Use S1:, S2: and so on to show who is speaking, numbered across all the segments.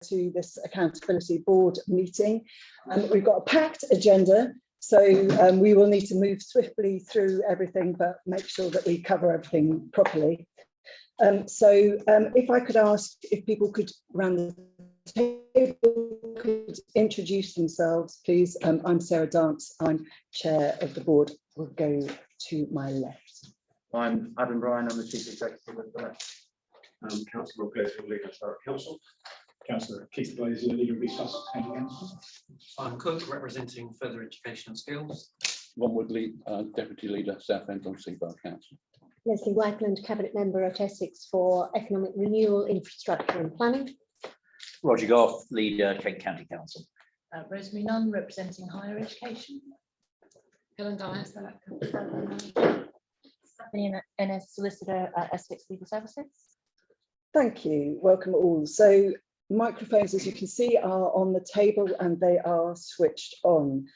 S1: to this accountability board meeting. We've got a packed agenda, so we will need to move swiftly through everything, but make sure that we cover everything properly. If I could ask if people could round the table could introduce themselves, please. I'm Sarah Dance, I'm chair of the board. We'll go to my left.
S2: I'm Adam Bryan, I'm the Chief Executive of the
S3: Councillor Blazer, Leader of Thurrock Council. Councillor Keith Blazer, Leader of East Sussex County Council.
S4: I'm Cook, representing Further Education and Skills.
S5: Ron Woodley, Deputy Leader, Southend on Sea Borough Council.
S6: Leslie Wagland, Cabinet Member at Essex for Economic Renewal, Infrastructure and Planning.
S7: Roger Goff, Leader, Kent County Council.
S8: Rosemary Nunn, representing Higher Education.
S9: Helen Dyers,
S8: Stephanie Ennis, Solicitor at Essex Legal Services.
S1: Thank you. Welcome all. So microphones, as you can see, are on the table and they are switched on.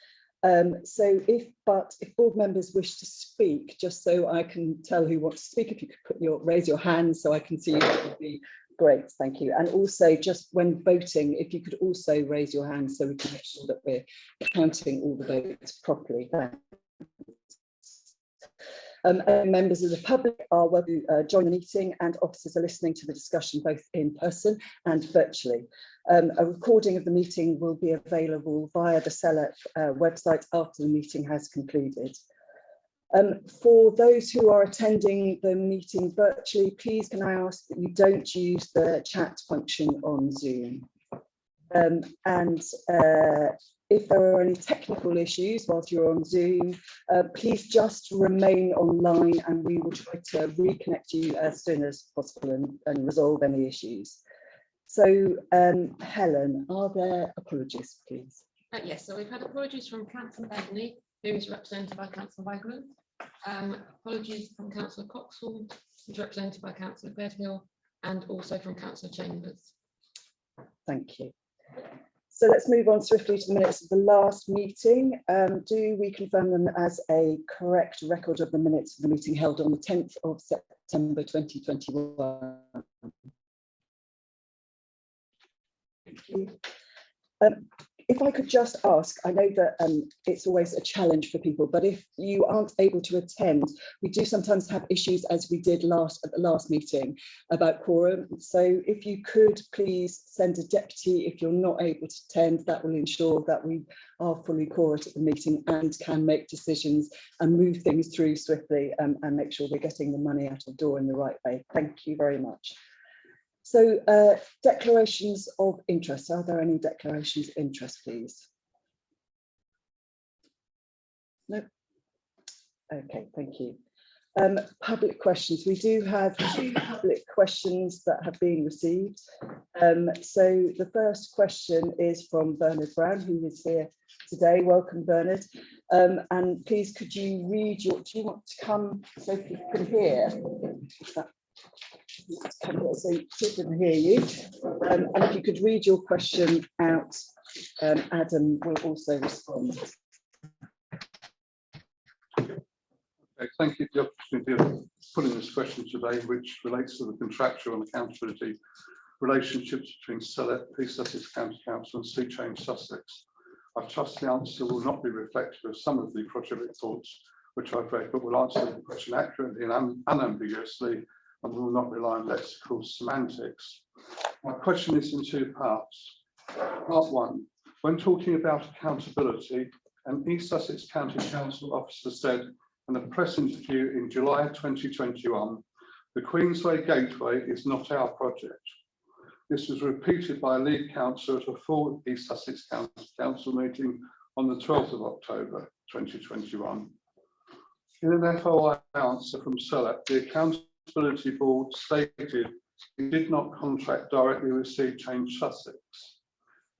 S1: If board members wish to speak, just so I can tell who wants to speak, if you could raise your hand so I can see you, that would be great. Thank you. And also, just when voting, if you could also raise your hand so we can make sure that we're counting all the votes properly. Members of the public are welcome to join the meeting, and officers are listening to the discussion both in person and virtually. A recording of the meeting will be available via the SELEP website after the meeting has concluded. For those who are attending the meeting virtually, please can I ask that you don't use the chat function on Zoom. If there are any technical issues whilst you're on Zoom, please just remain online and we will try to reconnect you as soon as possible and resolve any issues. So, Helen, are there apologies, please?
S9: Yes, so we've had apologies from Councillor Bentley, who is represented by Councillor Wagland. Apologies from Councillor Coxwell, who's represented by Councillor Bedhill, and also from Councillor Chambers.
S1: Thank you. So let's move on swiftly to the minutes of the last meeting. Do we confirm them as a correct record of the minutes of the meeting held on the 10th of September 2021? Thank you. If I could just ask, I know that it's always a challenge for people, but if you aren't able to attend, we do sometimes have issues, as we did at the last meeting, about quorum. So if you could please send a deputy if you're not able to attend, that will ensure that we are fully quorate at the meeting and can make decisions and move things through swiftly and make sure we're getting the money out of the door in the right way. Thank you very much. So declarations of interest. Are there any declarations of interest, please? No. Okay, thank you. Public questions. We do have 2 public questions that have been received. So the first question is from Bernard Brown, who is here today. Welcome, Bernard. And please, could you read your, do you want to come so people can hear? So she can hear you, and if you could read your question out, Adam will also respond.
S5: Okay, thank you for the opportunity of putting this question today, which relates to the contractual and accountability relationships between SELEP, East Sussex County Council and Sea Change Sussex. I trust the answer will not be reflective of some of the project reports which I've read, but will answer the question accurately and unambiguously, and will not rely on lexical semantics. My question is in 2 parts. Part 1, when talking about accountability, an East Sussex County Council officer said in a press interview in July 2021, the Queensway Gateway is not our project. This was repeated by a lead councillor at a full East Sussex County Council meeting on the 12th of October 2021. In an FOI answer from SELEP, the Accountability Board stated it did not contract directly with Sea Change Sussex.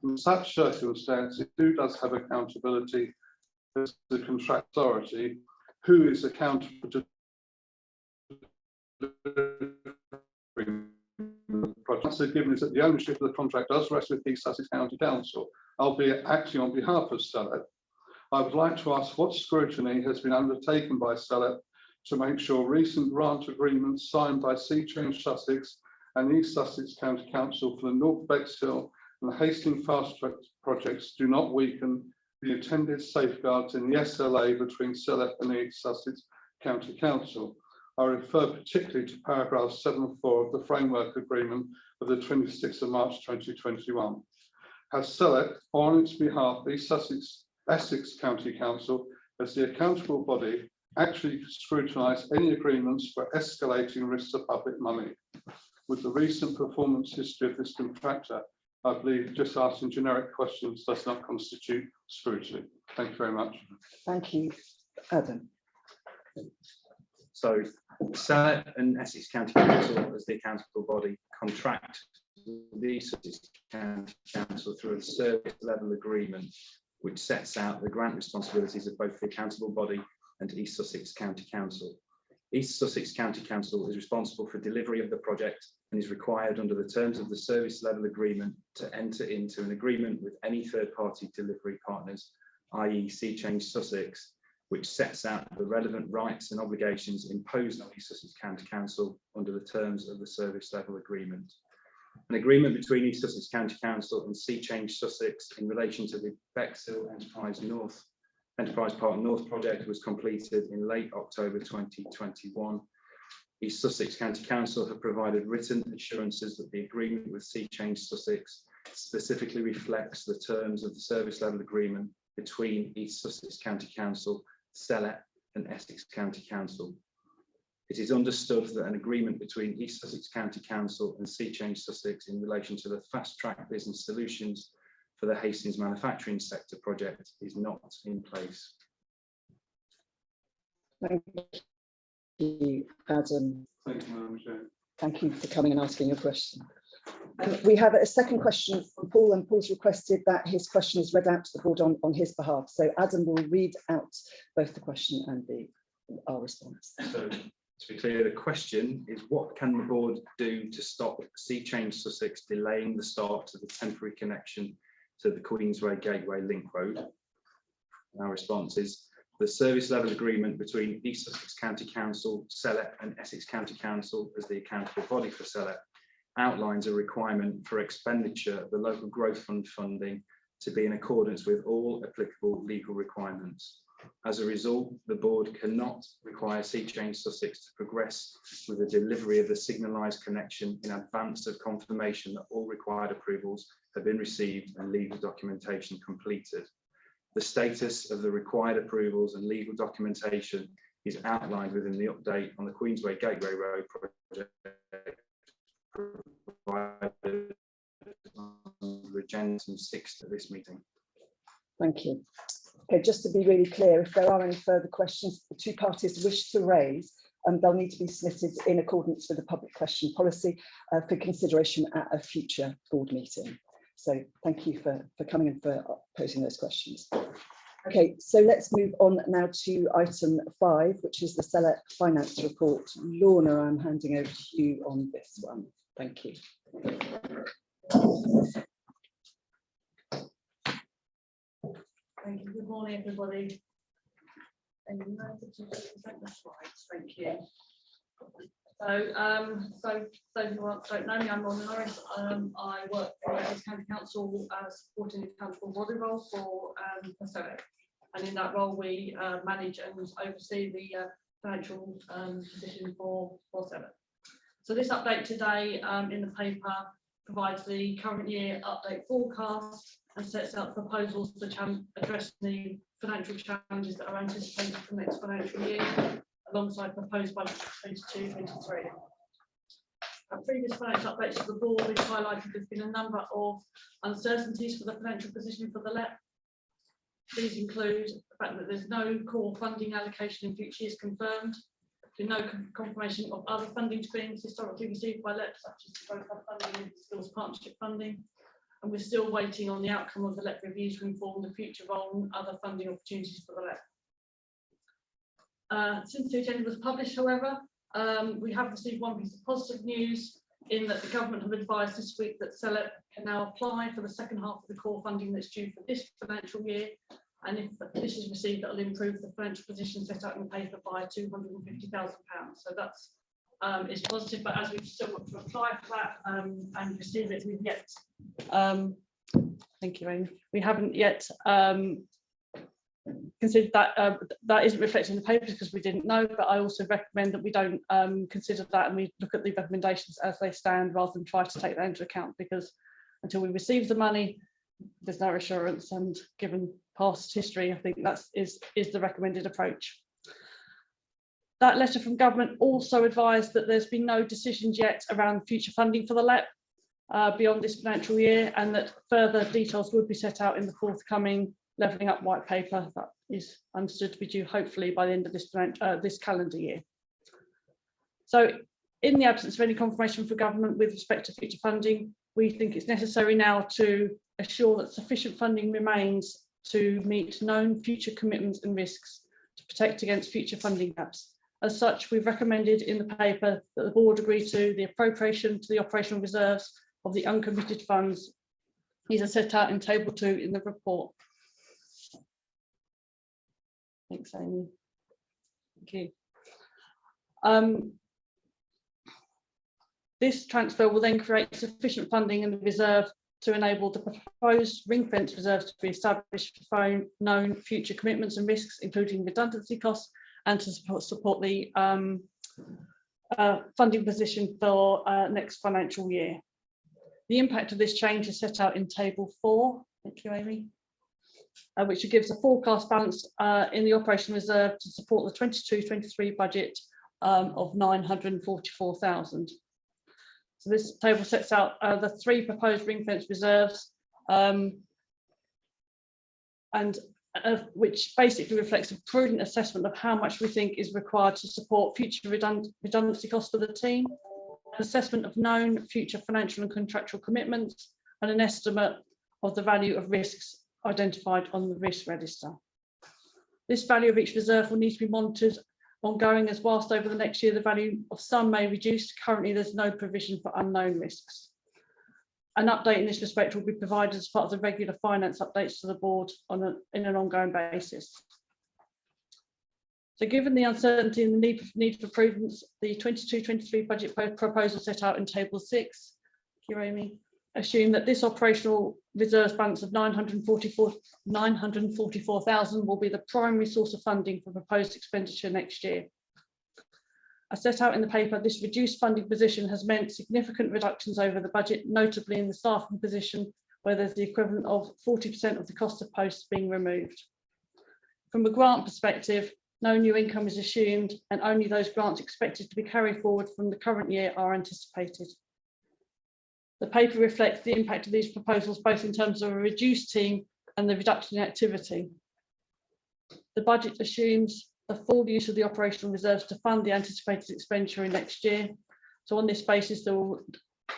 S5: In such circumstances, who does have accountability as the contract authority? Who is accountable to the project? So given is that the ownership of the contract does rest with East Sussex County Council, albeit acting on behalf of SELEP. I would like to ask what scrutiny has been undertaken by SELEP to make sure recent grant agreements signed by Sea Change Sussex and East Sussex County Council for the North Bexhill and the Hastings fast track projects do not weaken the intended safeguards in the SLA between SELEP and East Sussex County Council. I refer particularly to paragraph 7.4 of the framework agreement of the 26th of March 2021. Has SELEP, on its behalf, East Essex County Council, as the accountable body, actually scrutinised any agreements for escalating risks of public money? With the recent performance history of this contractor, I believe just asking generic questions does not constitute scrutiny. Thank you very much.
S1: Thank you, Adam.
S2: So SELEP and Essex County Council as the accountable body contract with the Essex County Council through a service level agreement which sets out the grant responsibilities of both the accountable body and East Sussex County Council. East Sussex County Council is responsible for delivery of the project and is required under the terms of the service level agreement to enter into an agreement with any third party delivery partners, i.e. Sea Change Sussex, which sets out the relevant rights and obligations imposed on East Sussex County Council under the terms of the service level agreement. An agreement between East Sussex County Council and Sea Change Sussex in relation to the Bexhill Enterprise Park North project was completed in late October 2021. East Sussex County Council have provided written assurances that the agreement with Sea Change Sussex specifically reflects the terms of the service level agreement between East Sussex County Council, SELEP and Essex County Council. It is understood that an agreement between East Sussex County Council and Sea Change Sussex in relation to the fast track business solutions for the Hastings manufacturing sector project is not in place.
S1: Thank you, Adam.
S5: Thank you, Madam Chair.
S1: Thank you for coming and asking your question. We have a second question from Paul, and Paul's requested that his question is read out to the board on his behalf. So Adam will read out both the question and our response.
S2: So to be clear, the question is, what can the board do to stop Sea Change Sussex delaying the start of the temporary connection to the Queensway Gateway Link Road? Our response is, the service level agreement between East Sussex County Council, SELEP and Essex County Council as the accountable body for SELEP outlines a requirement for expenditure of the local growth fund funding to be in accordance with all applicable legal requirements. As a result, the board cannot require Sea Change Sussex to progress with the delivery of the signalised connection in advance of confirmation that all required approvals have been received and legal documentation completed. The status of the required approvals and legal documentation is outlined within the update on the Queensway Gateway Road project provided on agenda 6 of this meeting.
S1: Thank you. Okay, just to be really clear, if there are any further questions the two parties wish to raise, they'll need to be submitted in accordance with the public question policy for consideration at a future board meeting. So thank you for coming and for posing those questions. Okay, so let's move on now to item 5, which is the SELEP finance report. Lorna, I'm handing over to you on this one. Thank you.
S10: Thank you. Good morning, everybody. Thank you. So who don't know me, I'm Lorna Norris. I work for Essex County Council supporting the accountable body role for SELEP. And in that role, we manage and oversee the financial position for SELEP. So this update today in the paper provides the current year update forecast and sets out proposals to address the financial challenges that are anticipated for the next financial year, alongside proposed budget for 22-23. At previous financial updates to the board, we've highlighted there's been a number of uncertainties for the financial position for the LEP. These include the fact that there's no core funding allocation in future years confirmed, no confirmation of other funding streams historically received by LEP, such as the growth funding and skills partnership funding, and we're still waiting on the outcome of the LEP reviews to inform the future role and other funding opportunities for the LEP. Since the agenda was published, however, we have received one piece of positive news in that the government have advised this week that SELEP can now apply for the second half of the core funding that's due for this financial year. And if this is received, that will improve the financial position set out in the paper by £250,000. So that's is positive, but as we've still got to apply for that and receive it, we've yet
S11: Thank you, Amy. We haven't yet considered that. That isn't reflected in the papers because we didn't know, but I also recommend that we don't consider that and we look at the recommendations as they stand rather than try to take that into account, because until we receive the money, there's no assurance, and given past history, I think that is the recommended approach. That letter from government also advised that there's been no decisions yet around future funding for the LEP beyond this financial year, and that further details would be set out in the forthcoming levelling up white paper that is understood to be due hopefully by the end of this calendar year. So in the absence of any confirmation for government with respect to future funding, we think it's necessary now to assure that sufficient funding remains to meet known future commitments and risks to protect against future funding gaps. As such, we've recommended in the paper that the board agree to the appropriation to the operational reserves of the uncommitted funds. These are set out in table 2 in the report. Thanks, Amy. Thank you. This transfer will then create sufficient funding in the reserve to enable the proposed ring-fence reserves to be established for known future commitments and risks, including redundancy costs, and to support the funding position for next financial year. The impact of this change is set out in table 4. Thank you, Amy. Which gives a forecast balance in the operational reserve to support the 22-23 budget of 944,000. So this table sets out the 3 proposed ring-fence reserves, which basically reflects a prudent assessment of how much we think is required to support future redundancy costs for the team, an assessment of known future financial and contractual commitments, and an estimate of the value of risks identified on the risk register. This value of each reserve will need to be monitored ongoing, as whilst over the next year the value of some may reduce. Currently there's no provision for unknown risks. An update in this respect will be provided as part of the regular finance updates to the board in an ongoing basis. So given the uncertainty and the need for prudence, the 22-23 budget proposal set out in table 6, thank you, Amy, assume that this operational reserves balance of 944,000 will be the primary source of funding for proposed expenditure next year. As set out in the paper, this reduced funding position has meant significant reductions over the budget, notably in the staffing position, where there's the equivalent of 40% of the cost of posts being removed. From a grant perspective, no new income is assumed, and only those grants expected to be carried forward from the current year are anticipated. The paper reflects the impact of these proposals both in terms of a reduced team and the reduction in activity. The budget assumes the full use of the operational reserves to fund the anticipated expenditure in next year. So on this basis, there will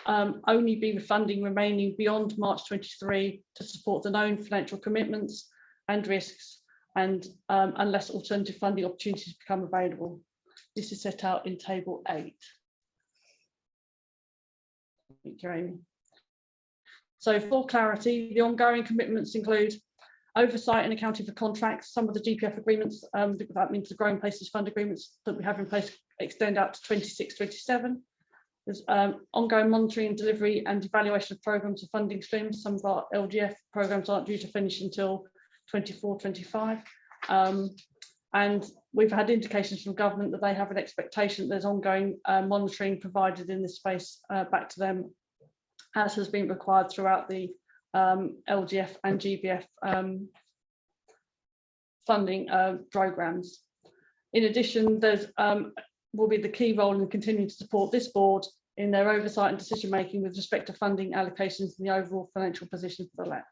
S11: only be funding remaining beyond March 23 to support the known financial commitments and risks, and unless alternative funding opportunities become available. This is set out in table 8. Thank you, Amy. So for clarity, the ongoing commitments include oversight and accounting for contracts. Some of the GPF agreements, that means the Growing Places Fund agreements that we have in place extend out to 26-27. There's ongoing monitoring and delivery and evaluation of programmes of funding streams. Some of our LGF programmes aren't due to finish until 24-25. And we've had indications from government that they have an expectation that there's ongoing monitoring provided in this space back to them, as has been required throughout the LGF and GBF funding programmes. In addition, there's will be the key role in continuing to support this board in their oversight and decision making with respect to funding allocations and the overall financial position for the LEP.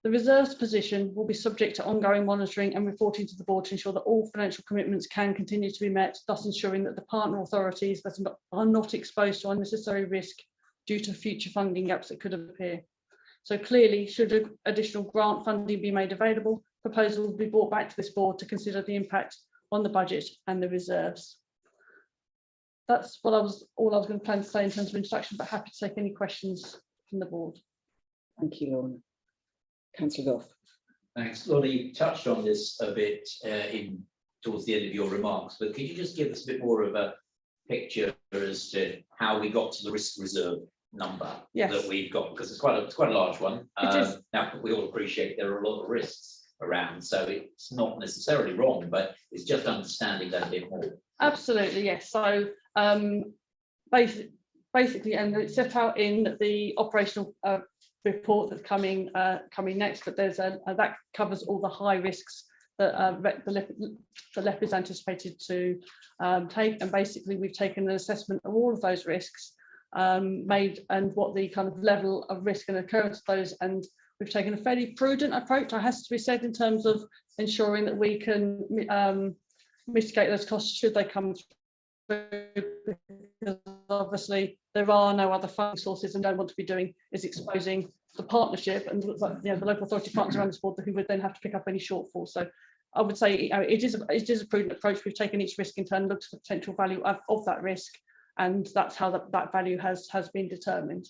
S11: The reserves position will be subject to ongoing monitoring and reporting to the board to ensure that all financial commitments can continue to be met, thus ensuring that the partner authorities that are not exposed to unnecessary risk due to future funding gaps that could appear. So clearly, should additional grant funding be made available, proposals will be brought back to this board to consider the impact on the budget and the reserves. That's what all I was going to plan to say in terms of introduction, but happy to take any questions from the board.
S1: Thank you, Lorna. Councillor Goff.
S7: Thanks. Lorna, you touched on this a bit towards the end of your remarks, but could you just give us a bit more of a picture as to how we got to the risk reserve number
S11: Yes.
S7: that we've got, because it's quite a large one.
S11: It is.
S7: Now, we all appreciate there are a lot of risks around, so it's not necessarily wrong, but it's just understanding that a bit more.
S11: Absolutely, yes. So basically, and it's set out in the operational report that's coming next, but there's that covers all the high risks that the LEP is anticipated to take, and basically we've taken an assessment of all of those risks made and what the kind of level of risk and occurrence of those, and we've taken a fairly prudent approach, it has to be said, in terms of ensuring that we can mitigate those costs should they come through, because obviously there are no other funding sources, and don't want to be doing is exposing the partnership and the local authority partners around this board who would then have to pick up any shortfall. So I would say it is a prudent approach. We've taken each risk in turn, looked at the potential value of that risk, and that's how that value has been determined.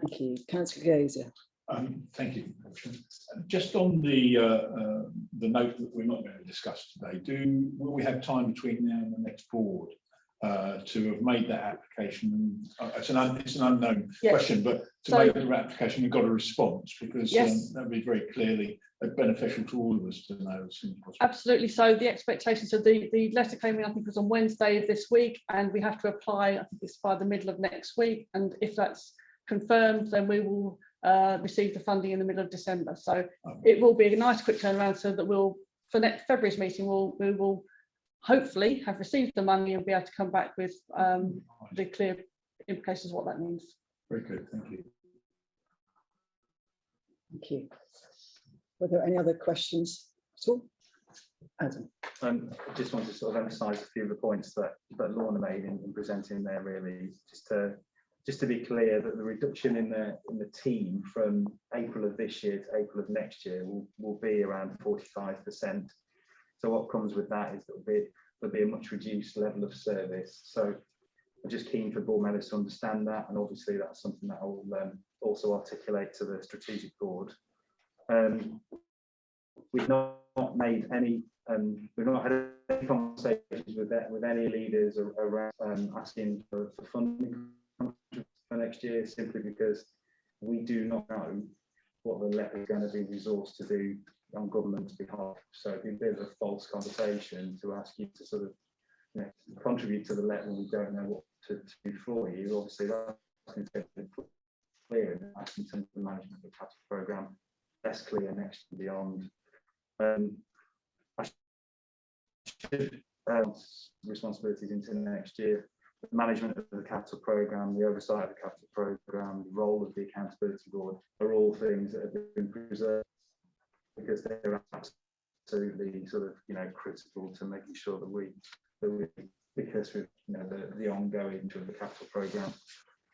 S1: Thank you. Councillor Gazer.
S3: Thank you. Just on the note that we're not going to discuss today, will we have time between now and the next board to have made that application? It's an unknown question, but to make the application, you've got a response, because that would be very clearly beneficial to all of us to know as soon as possible.
S11: Absolutely. So the expectation, so the letter came in, I think, was on Wednesday of this week, and we have to apply, I think it's by the middle of next week, and if that's confirmed, then we will receive the funding in the middle of December. So it will be a nice quick turnaround, so that we'll, for next February's meeting, we will hopefully have received the money and be able to come back with the clear implications of what that means.
S3: Very good, thank you.
S1: Thank you. Were there any other questions at all? Adam.
S2: I just wanted to sort of emphasise a few of the points that Lorna made in presenting there, really, just to be clear that the reduction in the team from April of this year to April of next year will be around 45%. So what comes with that is that there'll be a much reduced level of service. So I'm just keen for board members to understand that, and obviously that's something that I will also articulate to the strategic board. We've not made any, we've not had any conversations with any leaders around asking for funding for next year, simply because we do not know what the LEP is going to be resourced to do on government's behalf. So it'd be a bit of a false conversation to ask you to sort of contribute to the LEP when we don't know what to do for you. Obviously, that's clear in terms of the management of the capital programme. Less clear next and beyond. I should responsibilities into next year. The management of the capital programme, the oversight of the capital programme, the role of the accountability board are all things that have been preserved, because they're absolutely sort of critical to making sure that we because with the ongoing of the capital programme.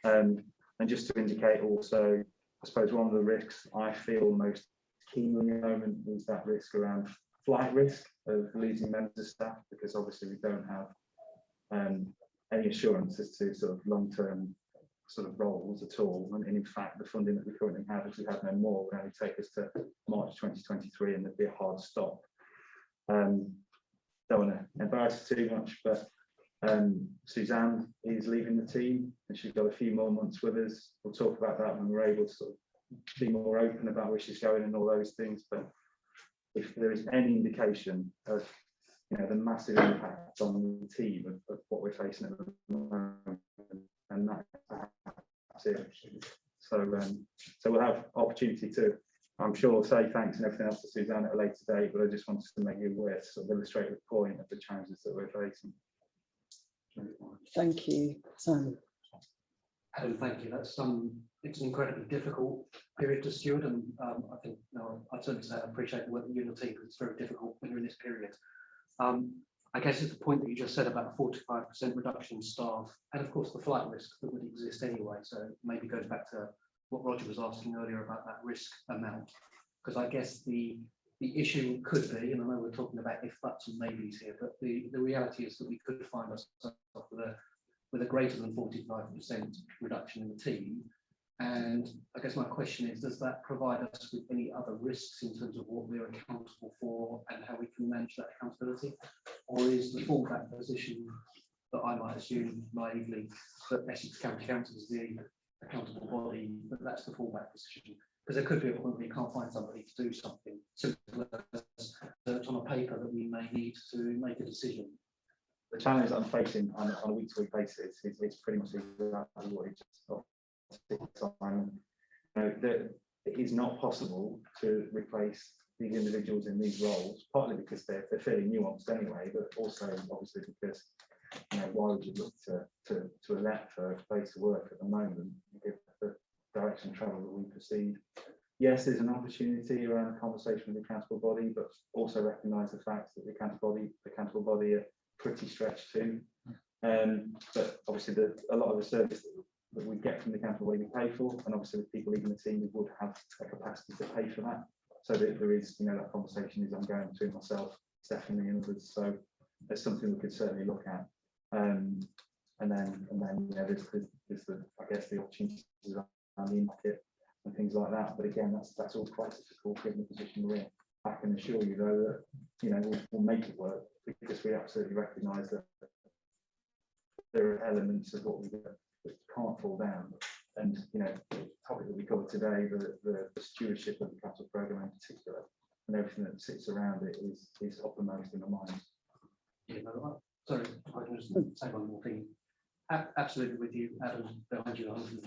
S2: And just to indicate also, I suppose one of the risks I feel most keenly at the moment is that risk around flight risk of losing members of staff, because obviously we don't have any assurance as to sort of long-term sort of roles at all. And in fact, the funding that we currently have, if we have no more, will only take us to March 2023, and there'd be a hard stop. Don't want to embarrass too much, but Suzanne is leaving the team, and she's got a few more months with us. We'll talk about that when we're able to sort of be more open about where she's going and all those things. But if there is any indication of the massive impact on the team of what we're facing at the moment, and that's it. So we'll have opportunity to, I'm sure, say thanks and everything else to Suzanne at a later date, but I just wanted to make you aware to sort of illustrate the point of the challenges that we're facing.
S1: Thank you, Simon.
S4: Adam, thank you. That's it's an incredibly difficult period to steward, and I think I'd certainly say I appreciate the work that you and the team, because it's very difficult when you're in this period. I guess it's the point that you just said about 45% reduction in staff, and of course the flight risk that would exist anyway. So maybe goes back to what Roger was asking earlier about that risk amount, because I guess the issue could be, and I know we're talking about if buts and maybes here, but the reality is that we could find ourselves with a greater than 45% reduction in the team. And I guess my question is, does that provide us with any other risks in terms of what we're accountable for and how we can manage that accountability? Or is the fallback position that I might assume naively that Essex County Council is the accountable body, but that's the fallback position. Because there could be a point where you can't find somebody to do something simple as search on a paper that we may need to make a decision.
S2: The challenge that I'm facing on a week-to-week basis is pretty much exactly what it just time. It is not possible to replace these individuals in these roles, partly because they're fairly nuanced anyway, but also obviously because why would you look to elect for a place to work at the moment, given the direction of travel that we proceed? Yes, there's an opportunity around a conversation with the accountable body, but also recognise the fact that the accountable body are pretty stretched too. But obviously a lot of the service that we get from the accountable body we pay for, and obviously the people leading the team we would have a capacity to pay for that. So that there is, that conversation is ongoing between myself, Stephanie, and others. So there's something we could certainly look at. And then there's the, I guess, the opportunities around the market and things like that. But again, that's all quite difficult given the position we're in. I can assure you though that we'll make it work, because we absolutely recognise that there are elements of what we do that can't fall down. And the topic that we covered today, the stewardship of the capital programme in particular, and everything that sits around it is uppermost in my mind.
S4: Yeah, no, sorry, I can just say one more thing. Absolutely with you, Adam, behind you 110%,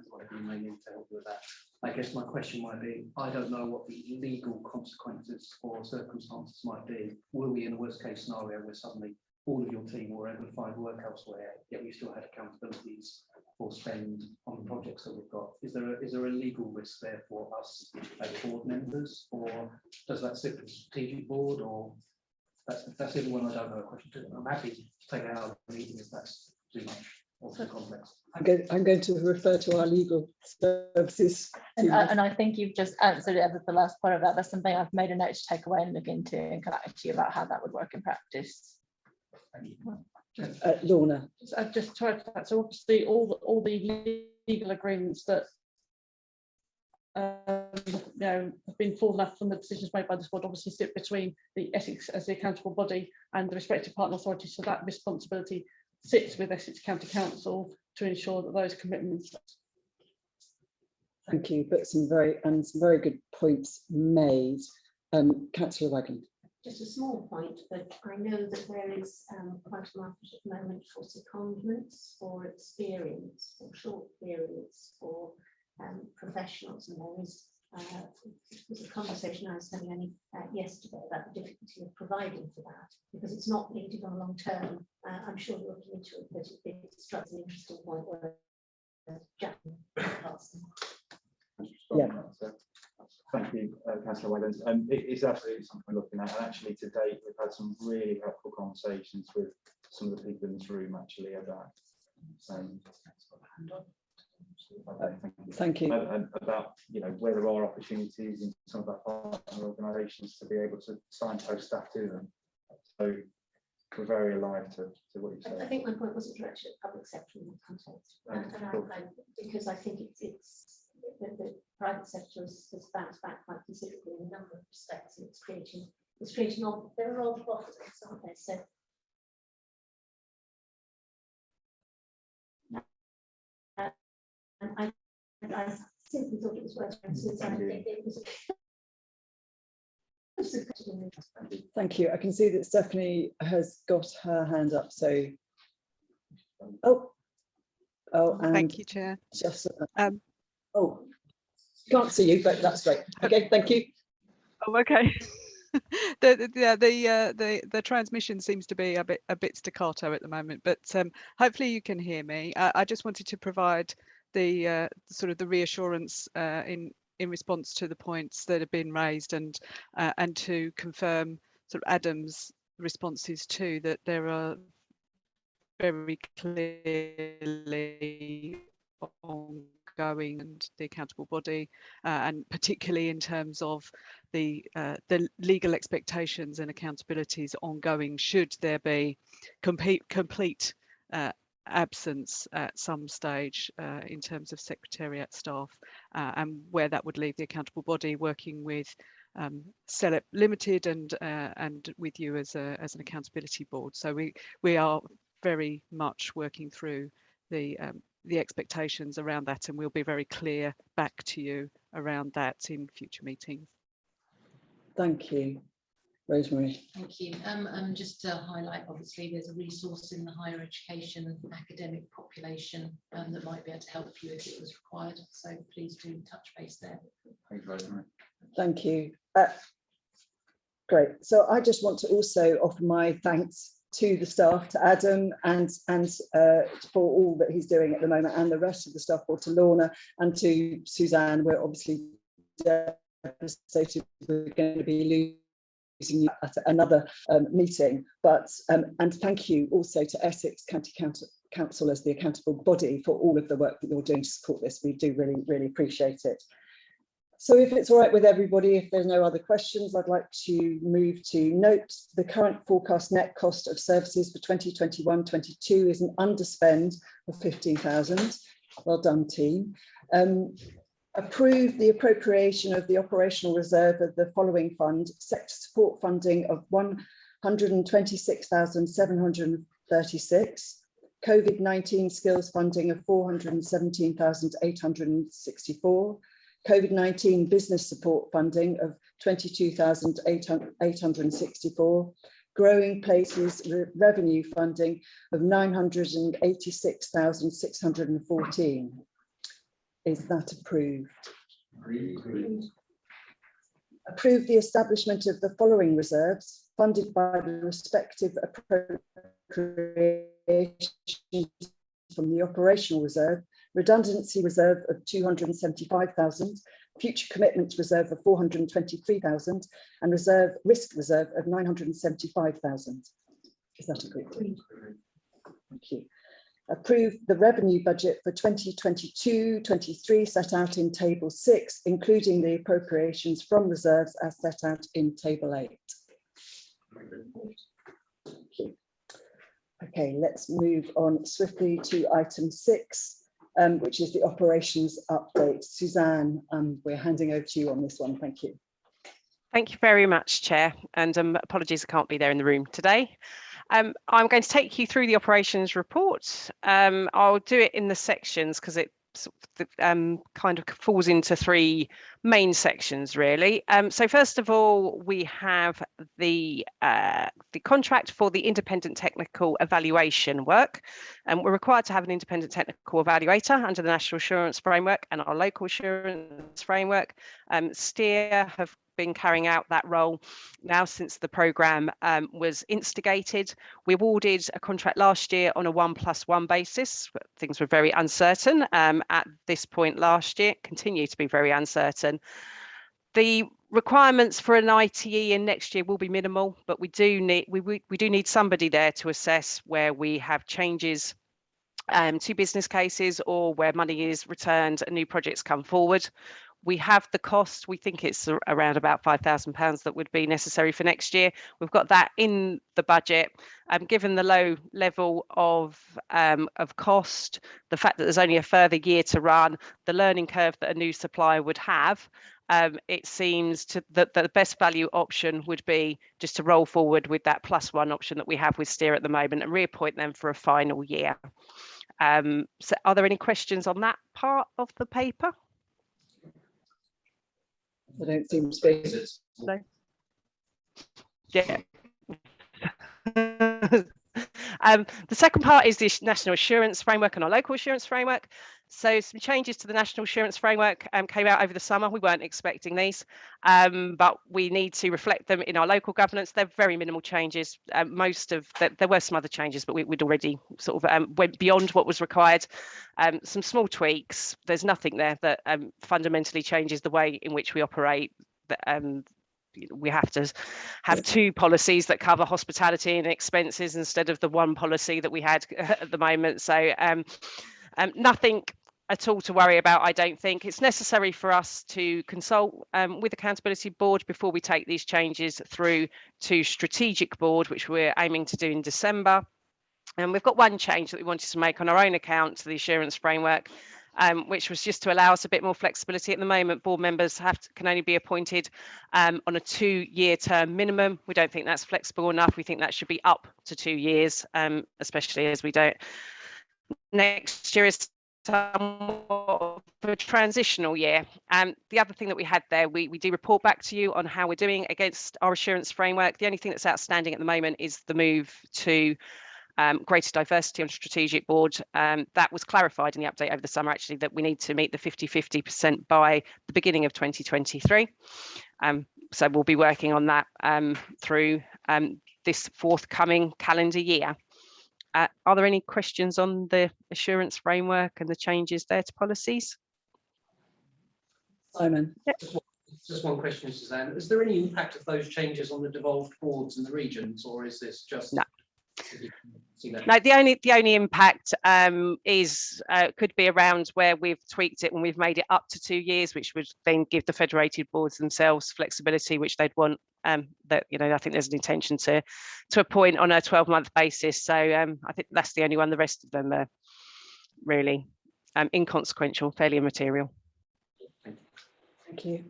S4: whatever you may need to help you with that. I guess my question might be, I don't know what the legal consequences or circumstances might be. Will we in a worst case scenario where suddenly all of your team were able to find work elsewhere, yet we still had accountabilities or spend on the projects that we've got? Is there a legal risk there for us as board members, or does that sit with the strategic board, or that's the only one I don't know a question to? I'm happy to take it out of the meeting if that's too much or too complex.
S1: I'm going to refer to our legal services.
S8: And I think you've just answered it at the last part of that. That's something I've made a note to take away and look into and come back to you about how that would work in practice.
S1: Lorna.
S11: I've just tried that. So obviously all the legal agreements that have been fallen off from the decisions made by this board obviously sit between the Essex as the accountable body and the respective partner authorities. So that responsibility sits with Essex County Council to ensure that those commitments.
S1: Thank you. But some very good points made. Councillor Wagland.
S6: Just a small point, but I know that there is quite a market at the moment for secondments, for experience, for short periods, for professionals, and there was a conversation I was having only yesterday about the difficulty of providing for that, because it's not needed on long term. I'm sure you're looking into it, but it strikes an interesting point where Jack.
S1: Yeah.
S2: Thank you, Councillor Wagland. It is absolutely something we're looking at, and actually to date we've had some really helpful conversations with some of the people in this room actually about.
S1: Thank you.
S2: About where there are opportunities in some of our partner organisations to be able to signpost staff to them. So we're very alive to what you said.
S6: I think my point wasn't directed at public sector in that context, because I think it's the private sector has bounced back quite considerably in a number of respects, and it's creating all, there are all the bottlenecks, aren't there? So and I simply thought it was worth considering.
S1: Thank you. I can see that Stephanie has got her hand up. So, and
S12: thank you, Chair.
S1: Just can't see you, but that's great. Okay, thank you.
S12: Oh, okay. the transmission seems to be a bit staccato at the moment, but hopefully you can hear me. I just wanted to provide the sort of the reassurance in response to the points that have been raised, and to confirm sort of Adam's responses too, that there are very clearly ongoing and the accountable body, and particularly in terms of the legal expectations and accountabilities ongoing should there be complete absence at some stage in terms of secretariat staff, and where that would leave the accountable body working with SELEP Limited and with you as an accountability board. So we are very much working through the expectations around that, and we'll be very clear back to you around that in future meetings.
S1: Thank you. Rosemary.
S13: Thank you. Just to highlight, obviously, there's a resource in the higher education academic population that might be able to help you if it was required. So please do touch base there.
S2: Thank you, Rosemary.
S1: Thank you. Great. So I just want to also offer my thanks to the staff, to Adam, and for all that he's doing at the moment, and the rest of the staff, or to Lorna and to Suzanne. We're obviously devastated we're going to be losing you at another meeting, but and thank you also to Essex County Council as the accountable body for all of the work that you're doing to support this. We do really appreciate it. So if it's all right with everybody, if there's no other questions, I'd like to move to note the current forecast net cost of services for 2021-22 is an underspend of 15,000. Well done, team. Approve the appropriation of the operational reserve of the following fund: sector support funding of 126,736, COVID-19 skills funding of 417,864, COVID-19 business support funding of 22,864, growing places revenue funding of 986,614. Is that approved? Approve the establishment of the following reserves funded by the respective appropriations from the operational reserve: redundancy reserve of 275,000, future commitments reserve of 423,000, and reserve risk reserve of 975,000. Is that agreed? Thank you. Approve the revenue budget for 2022-23 set out in Table 6, including the appropriations from reserves as set out in Table 8. Thank you. Okay, let's move on swiftly to item 6, which is the operations update. Suzanne, we're handing over to you on this one. Thank you.
S14: Thank you very much, Chair, and apologies I can't be there in the room today. I'm going to take you through the operations report. I'll do it in the sections because it kind of falls into 3 main sections, really. So first of all, we have the contract for the independent technical evaluation work. We're required to have an independent technical evaluator under the National Assurance Framework and our local assurance framework. STEER have been carrying out that role now since the programme was instigated. We awarded a contract last year on a 1+1 basis, but things were very uncertain at this point last year, continue to be very uncertain. The requirements for an ITE in next year will be minimal, but we do need somebody there to assess where we have changes to business cases or where money is returned and new projects come forward. We have the cost. We think it's around about £5,000 that would be necessary for next year. We've got that in the budget. Given the low level of cost, the fact that there's only a further year to run, the learning curve that a new supplier would have, it seems that the best value option would be just to roll forward with that +1 option that we have with STEER at the moment and reappoint them for a final year. So are there any questions on that part of the paper?
S1: I don't seem to be.
S14: No. Yeah. The second part is the National Assurance Framework and our local assurance framework. So some changes to the National Assurance Framework came out over the summer. We weren't expecting these, but we need to reflect them in our local governance. They're very minimal changes. There were some other changes, but we'd already sort of went beyond what was required. Some small tweaks. There's nothing there that fundamentally changes the way in which we operate. We have to have 2 policies that cover hospitality and expenses instead of the 1 policy that we had at the moment. So nothing at all to worry about. I don't think it's necessary for us to consult with Accountability Board before we take these changes through to Strategic Board, which we're aiming to do in December. And we've got one change that we wanted to make on our own account to the assurance framework. which was just to allow us a bit more flexibility. At the moment, board members can only be appointed on a 2-year term minimum. We don't think that's flexible enough. We think that should be up to 2 years, especially as we don't. Next year is somewhat of a transitional year. The other thing that we had there, we do report back to you on how we're doing against our assurance framework. The only thing that's outstanding at the moment is the move to greater diversity on strategic board. That was clarified in the update over the summer, actually, that we need to meet the 50-50% by the beginning of 2023. So we'll be working on that through this forthcoming calendar year. Are there any questions on the assurance framework and the changes there to policies?
S1: Simon.
S14: Yep.
S4: Just one question, Suzanne. Is there any impact of those changes on the devolved boards in the regions, or is this just?
S14: No. No, the only impact is could be around where we've tweaked it when we've made it up to 2 years, which would then give the federated boards themselves flexibility, which they'd want. That, you know, I think there's an intention to appoint on a 12-month basis. So I think that's the only one. The rest of them are really inconsequential, fairly immaterial.
S1: Thank you.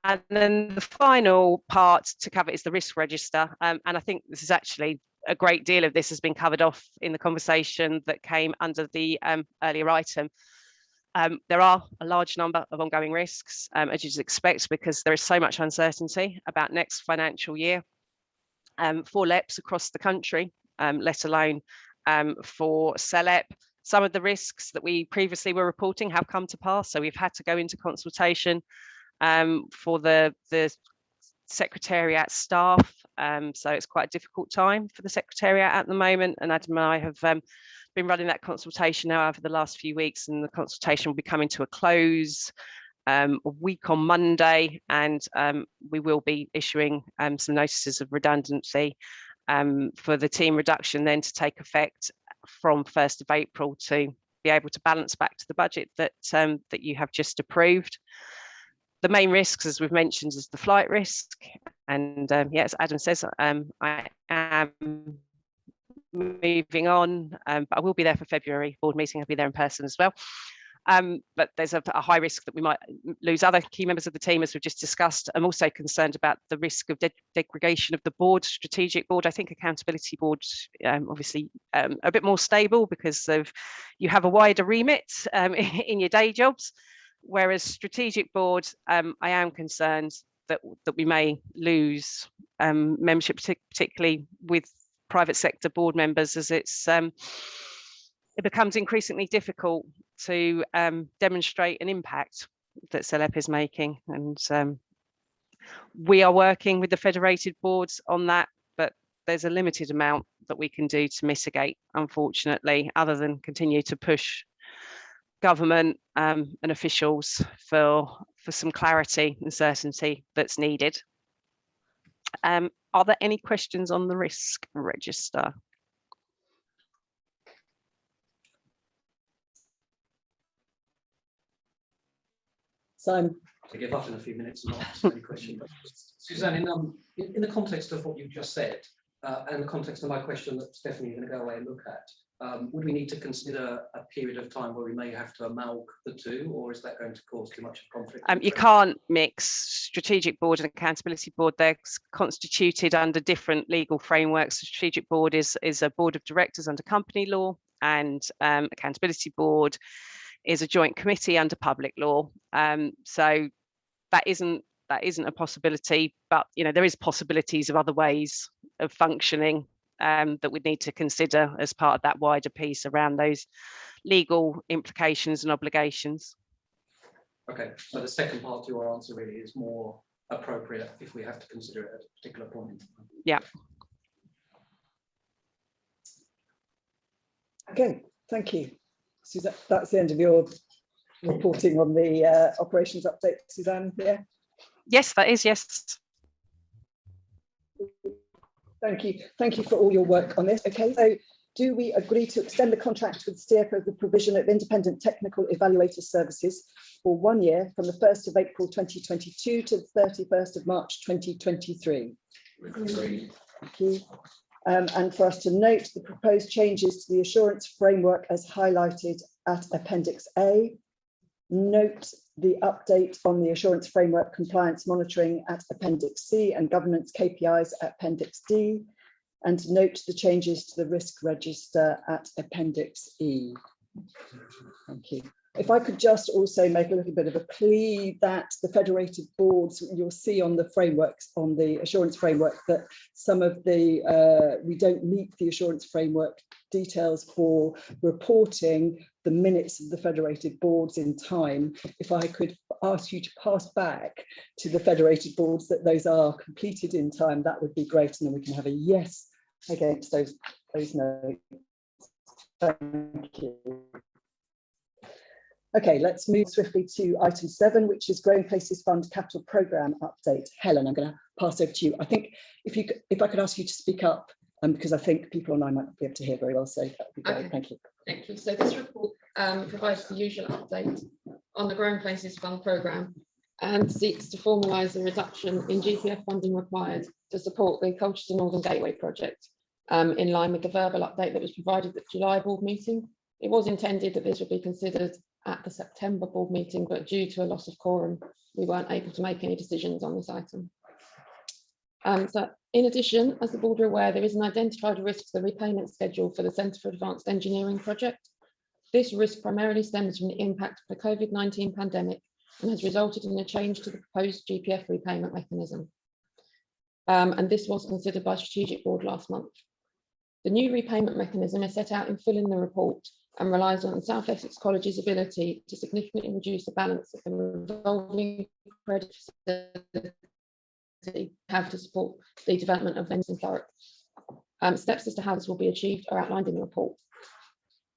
S14: And then the final part to cover is the risk register. And I think this is actually a great deal of this has been covered off in the conversation that came under the earlier item. There are a large number of ongoing risks, as you'd expect, because there is so much uncertainty about next financial year for LEPs across the country, let alone for SELEP. Some of the risks that we previously were reporting have come to pass, so we've had to go into consultation for the Secretariat staff. So it's quite a difficult time for the Secretariat at the moment, and Adam and I have been running that consultation now over the last few weeks, and the consultation will be coming to a close a week on Monday, and we will be issuing some notices of redundancy for the team reduction then to take effect from 1st of April to be able to balance back to the budget that that you have just approved. The main risks, as we've mentioned, is the flight risk, and yes, Adam says I am moving on, but I will be there for February board meeting. I'll be there in person as well. But there's a high risk that we might lose other key members of the team, as we've just discussed. I'm also concerned about the risk of degradation of the board, strategic board. I think accountability board, obviously a bit more stable because of you have a wider remit in your day jobs, whereas strategic board, I am concerned that we may lose membership, particularly with private sector board members, as it becomes increasingly difficult to demonstrate an impact that SELEP is making. And we are working with the federated boards on that, but there's a limited amount that we can do to mitigate, unfortunately, other than continue to push government and officials for some clarity and certainty that's needed. Are there any questions on the risk register?
S1: Simon.
S4: To give up in a few minutes and not ask any question. But Suzanne, in the context of what you've just said, and the context of my question that Stephanie is going to go away and look at, would we need to consider a period of time where we may have to amalgam the two, or is that going to cause too much conflict?
S14: You can't mix strategic board and accountability board. They're constituted under different legal frameworks. The strategic board is a board of directors under company law, and accountability board is a joint committee under public law. So that isn't a possibility, but you know, there is possibilities of other ways of functioning that we'd need to consider as part of that wider piece around those legal implications and obligations.
S4: Okay, so the second part to your answer really is more appropriate if we have to consider it at a particular point in time.
S14: Yeah.
S1: Okay, thank you. Suzanne, that's the end of your reporting on the operations update, Suzanne, yeah?
S14: Yes, that is, yes.
S1: Thank you. Thank you for all your work on this. Okay, so do we agree to extend the contract with STEER for the provision of independent technical evaluator services for 1 year from the 1st of April 2022 to the 31st of March 2023?
S2: Agree.
S1: Thank you. and for us to note the proposed changes to the assurance framework as highlighted at Appendix A, note the update on the assurance framework compliance monitoring at Appendix C and governance KPIs at Appendix D, and note the changes to the risk register at Appendix E. Thank you. If I could just also make a little bit of a plea that the federated boards, you'll see on the frameworks, on the assurance framework, that some of the, we don't meet the assurance framework details for reporting the minutes of the federated boards in time. If I could ask you to pass back to the federated boards that those are completed in time, that would be great. And then we can have a yes against those notes. Thank you. Okay, let's move swiftly to item 7, which is Growing Places Fund Capital Programme update. Helen, I'm going to pass over to you. I think if I could ask you to speak up, because I think people online might not be able to hear very well, so that would be great.
S9: Okay.
S1: Thank you.
S9: Thank you. So this report provides the usual update on the Growing Places Fund programme and seeks to formalise the reduction in GPF funding required to support the Colchester Northern Gateway project, in line with the verbal update that was provided at the July board meeting. It was intended that this would be considered at the September board meeting, but due to a loss of quorum, we weren't able to make any decisions on this item. So in addition, as the board are aware, there is an identified risk to the repayment schedule for the Centre for Advanced Engineering project. This risk primarily stems from the impact of the COVID-19 pandemic and has resulted in a change to the proposed GPF repayment mechanism. And this was considered by Strategic Board last month. The new repayment mechanism is set out in full in the report and relies on South Essex College's ability to significantly reduce the balance of the revolving credit facility have to support the development of Venice and Thurrock. Steps as to how this will be achieved are outlined in the report.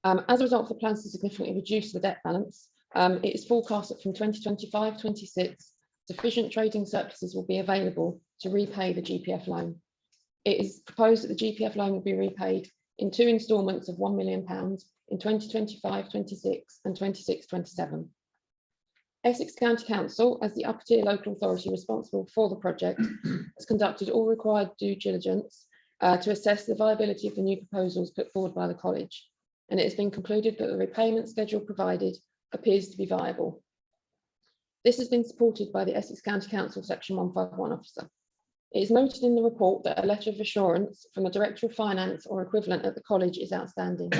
S9: As a result of the plans to significantly reduce the debt balance, it is forecast that from 2025-26, sufficient trading surpluses will be available to repay the GPF loan. It is proposed that the GPF loan will be repaid in 2 instalments of £1 million in 2025-26 and 26-27. Essex County Council, as the upper tier local authority responsible for the project, has conducted all required due diligence to assess the viability of the new proposals put forward by the college, and it has been concluded that the repayment schedule provided appears to be viable. This has been supported by the Essex County Council Section 151 officer. It is noted in the report that a letter of assurance from the Director of Finance or equivalent at the college is outstanding.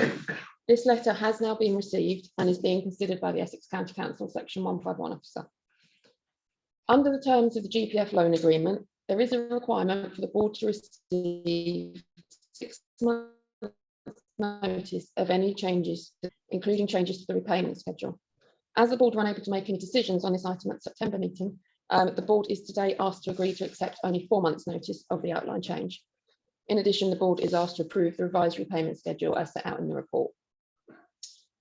S9: This letter has now been received and is being considered by the Essex County Council Section 151 officer. Under the terms of the GPF loan agreement, there is a requirement for the board to receive 6 months notice of any changes, including changes to the repayment schedule. As the board were unable to make any decisions on this item at the September meeting, the board is today asked to agree to accept only 4 months notice of the outline change. In addition, the board is asked to approve the revised repayment schedule as set out in the report.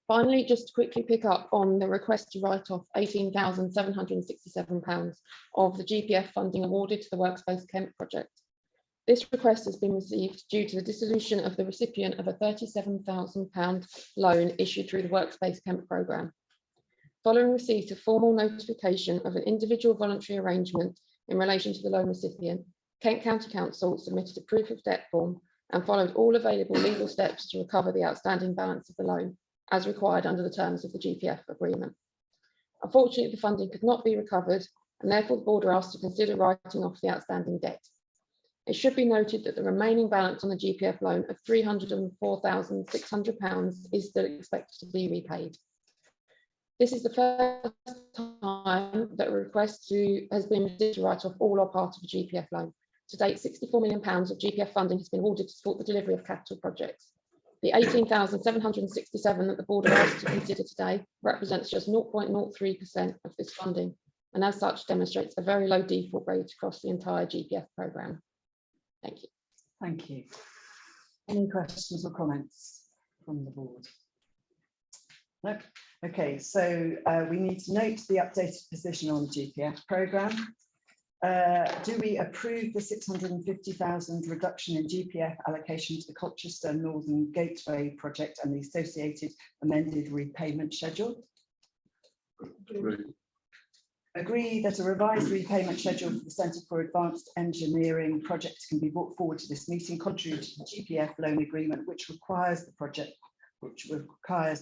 S9: Finally, just to quickly pick up on the request to write off £18,767 of the GPF funding awarded to the Workspace Kent project. This request has been received due to the dissolution of the recipient of a £37,000 loan issued through the Workspace Kent programme. Following receipt of formal notification of an individual voluntary arrangement in relation to the loan recipient, Kent County Council submitted a proof of debt form and followed all available legal steps to recover the outstanding balance of the loan, as required under the terms of the GPF agreement. Unfortunately, the funding could not be recovered, and therefore the board are asked to consider writing off the outstanding debt. It should be noted that the remaining balance on the GPF loan of £304,600 is still expected to be repaid. This is the first time that a request has been received to write off all or part of the GPF loan. To date, £64 million of GPF funding has been awarded to support the delivery of capital projects. The £18,767 that the board are asked to consider today represents just 0.03% of this funding, and as such demonstrates a very low default rate across the entire GPF programme. Thank you.
S1: Thank you. Any questions or comments from the board? No. Okay, so we need to note the updated position on the GPF programme. Do we approve the 650,000 reduction in GPF allocation to the Colchester Northern Gateway project and the associated amended repayment schedule? Agree that a revised repayment schedule for the Centre for Advanced Engineering project can be brought forward to this meeting, contrary to the GPF loan agreement, which requires the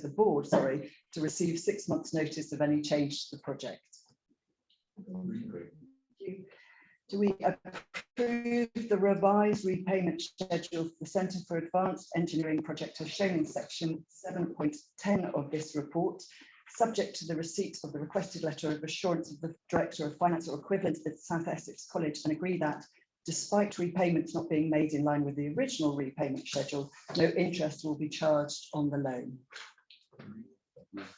S1: board, sorry, to receive 6 months' notice of any change to the project. Do we approve the revised repayment schedule for the Centre for Advanced Engineering project as shown in section 7.10 of this report, subject to the receipt of the requested letter of assurance of the Director of Finance or equivalent at South Essex College, and agree that, despite repayments not being made in line with the original repayment schedule, no interest will be charged on the loan?
S6: Can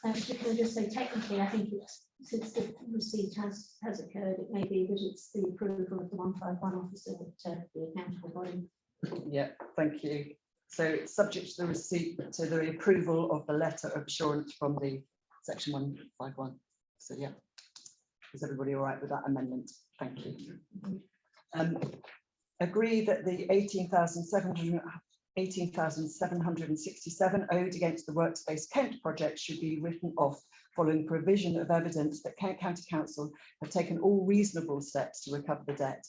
S6: I just say, technically, I think it's, since the receipt has occurred, it may be that it's the approval of the 151 officer to the accountable body.
S1: Yeah, thank you. So it's subject to the receipt, to the approval of the letter of assurance from the section 151. So yeah, is everybody all right with that amendment? Thank you. Agree that the 18,767 owed against the Workspace Kent project should be written off following provision of evidence that Kent County Council have taken all reasonable steps to recover the debt,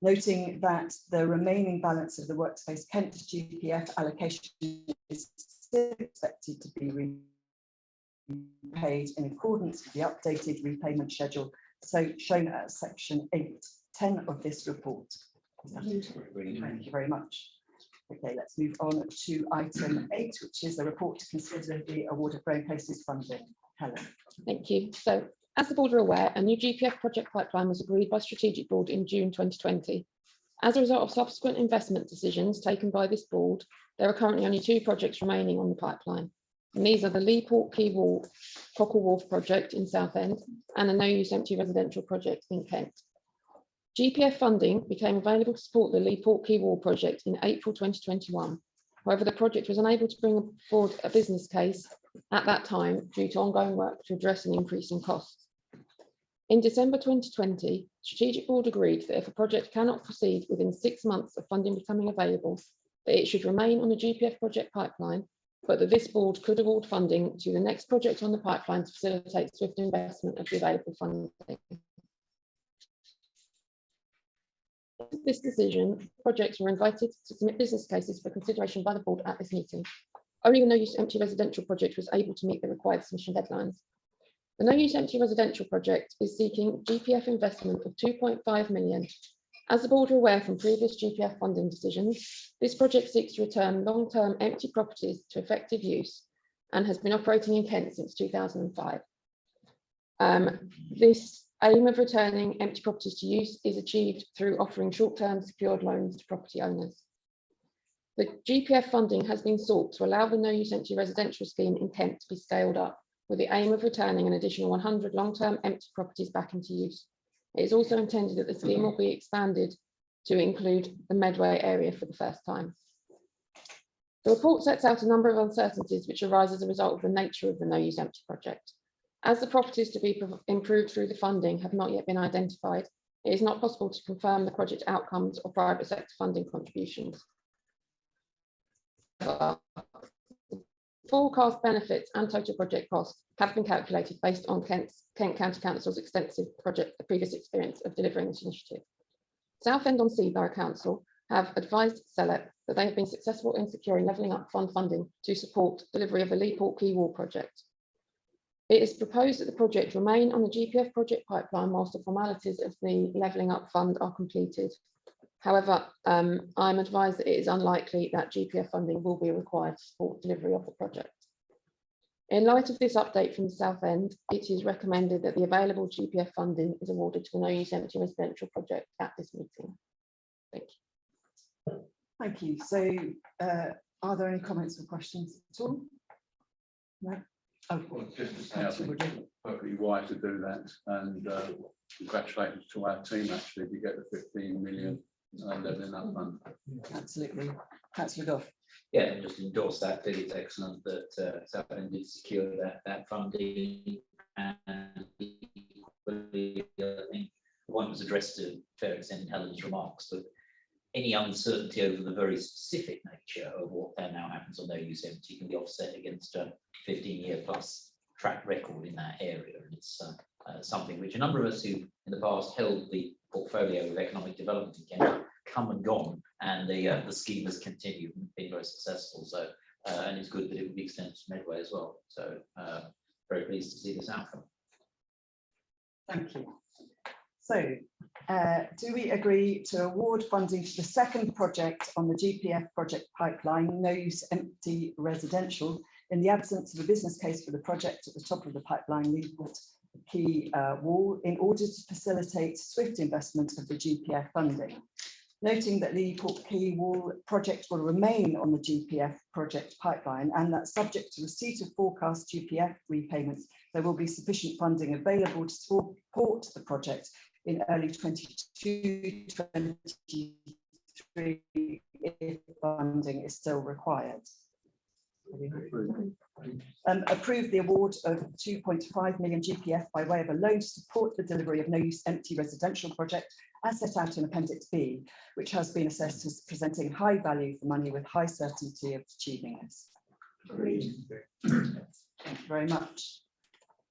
S1: noting that the remaining balance of the Workspace Kent GPF allocation is still expected to be repaid in accordance with the updated repayment schedule, so shown at section 8.10 of this report. Thank you very much. Okay, let's move on to item 8, which is a report to consider the award of Growing Places funding. Helen.
S9: Thank you. So, as the board are aware, a new GPF project pipeline was agreed by Strategic Board in June 2020. As a result of subsequent investment decisions taken by this board, there are currently only 2 projects remaining on the pipeline. And these are the Leaport Quay Wharf, Cockle Wharf project in Southend and a no-use empty residential project in Kent. GPF funding became available to support the Leaport Quay Wharf project in April 2021. However, the project was unable to bring forward a business case at that time due to ongoing work to address an increase in costs. In December 2020, Strategic Board agreed that if a project cannot proceed within 6 months of funding becoming available, that it should remain on the GPF project pipeline, but that this board could award funding to the next project on the pipeline to facilitate swift investment of the available funding. This decision, projects were invited to submit business cases for consideration by the board at this meeting. Only the no-use empty residential project was able to meet the required submission deadlines. The no-use empty residential project is seeking GPF investment of 2.5 million. As the board are aware from previous GPF funding decisions, this project seeks to return long-term empty properties to effective use and has been operating in Kent since 2005. This aim of returning empty properties to use is achieved through offering short-term secured loans to property owners. The GPF funding has been sought to allow the no-use empty residential scheme in Kent to be scaled up with the aim of returning an additional 100 long-term empty properties back into use. It is also intended that the scheme will be expanded to include the Medway area for the first time. The report sets out a number of uncertainties which arise as a result of the nature of the no-use empty project. As the properties to be improved through the funding have not yet been identified, it is not possible to confirm the project outcomes or private sector funding contributions. Forecast benefits and total project costs have been calculated based on Kent County Council's extensive previous experience of delivering this initiative. Southend-on-Sea Borough Council have advised SELEP that they have been successful in securing levelling up fund funding to support delivery of the Leaport Quay Wharf project. It is proposed that the project remain on the GPF project pipeline whilst the formalities of the levelling up fund are completed. However, I'm advised that it is unlikely that GPF funding will be required to support delivery of the project. In light of this update from the Southend, it is recommended that the available GPF funding is awarded to the no-use empty residential project at this meeting. Thank you.
S1: Thank you. So are there any comments or questions at all? No? Oh,
S5: well, just to say, I think it's perfectly wise to do that, and congratulations to our team actually to get the 15 million levelling up fund.
S1: Absolutely. Councillor Goff.
S7: Yeah, and just endorse that. Clearly, it's excellent that Southend did secure that funding, and equally, I think one was addressed to a fair extent in Helen's remarks, but any uncertainty over the very specific nature of what now happens on no-use empty can be offset against a 15-year plus track record in that area, and it's something which a number of us who in the past held the portfolio of economic development in Kent come and gone, and the scheme has continued and been very successful. So, and it's good that it will be extended to Medway as well. So, very pleased to see this outcome.
S1: Thank you. So, do we agree to award funding to the second project on the GPF project pipeline, no use empty residential, in the absence of a business case for the project at the top of the pipeline, Leaport Quay wall, in order to facilitate swift investment of the GPF funding? Noting that the Leaport Quay wall project will remain on the GPF project pipeline, and that subject to receipt of forecast GPF repayments, there will be sufficient funding available to support the project in early 22-23 if funding is still required. Approve the award of 2.5 million GPF by way of a loan to support the delivery of no use empty residential project as set out in Appendix B, which has been assessed as presenting high value for money with high certainty of achieving this. Agreed. Thank you very much.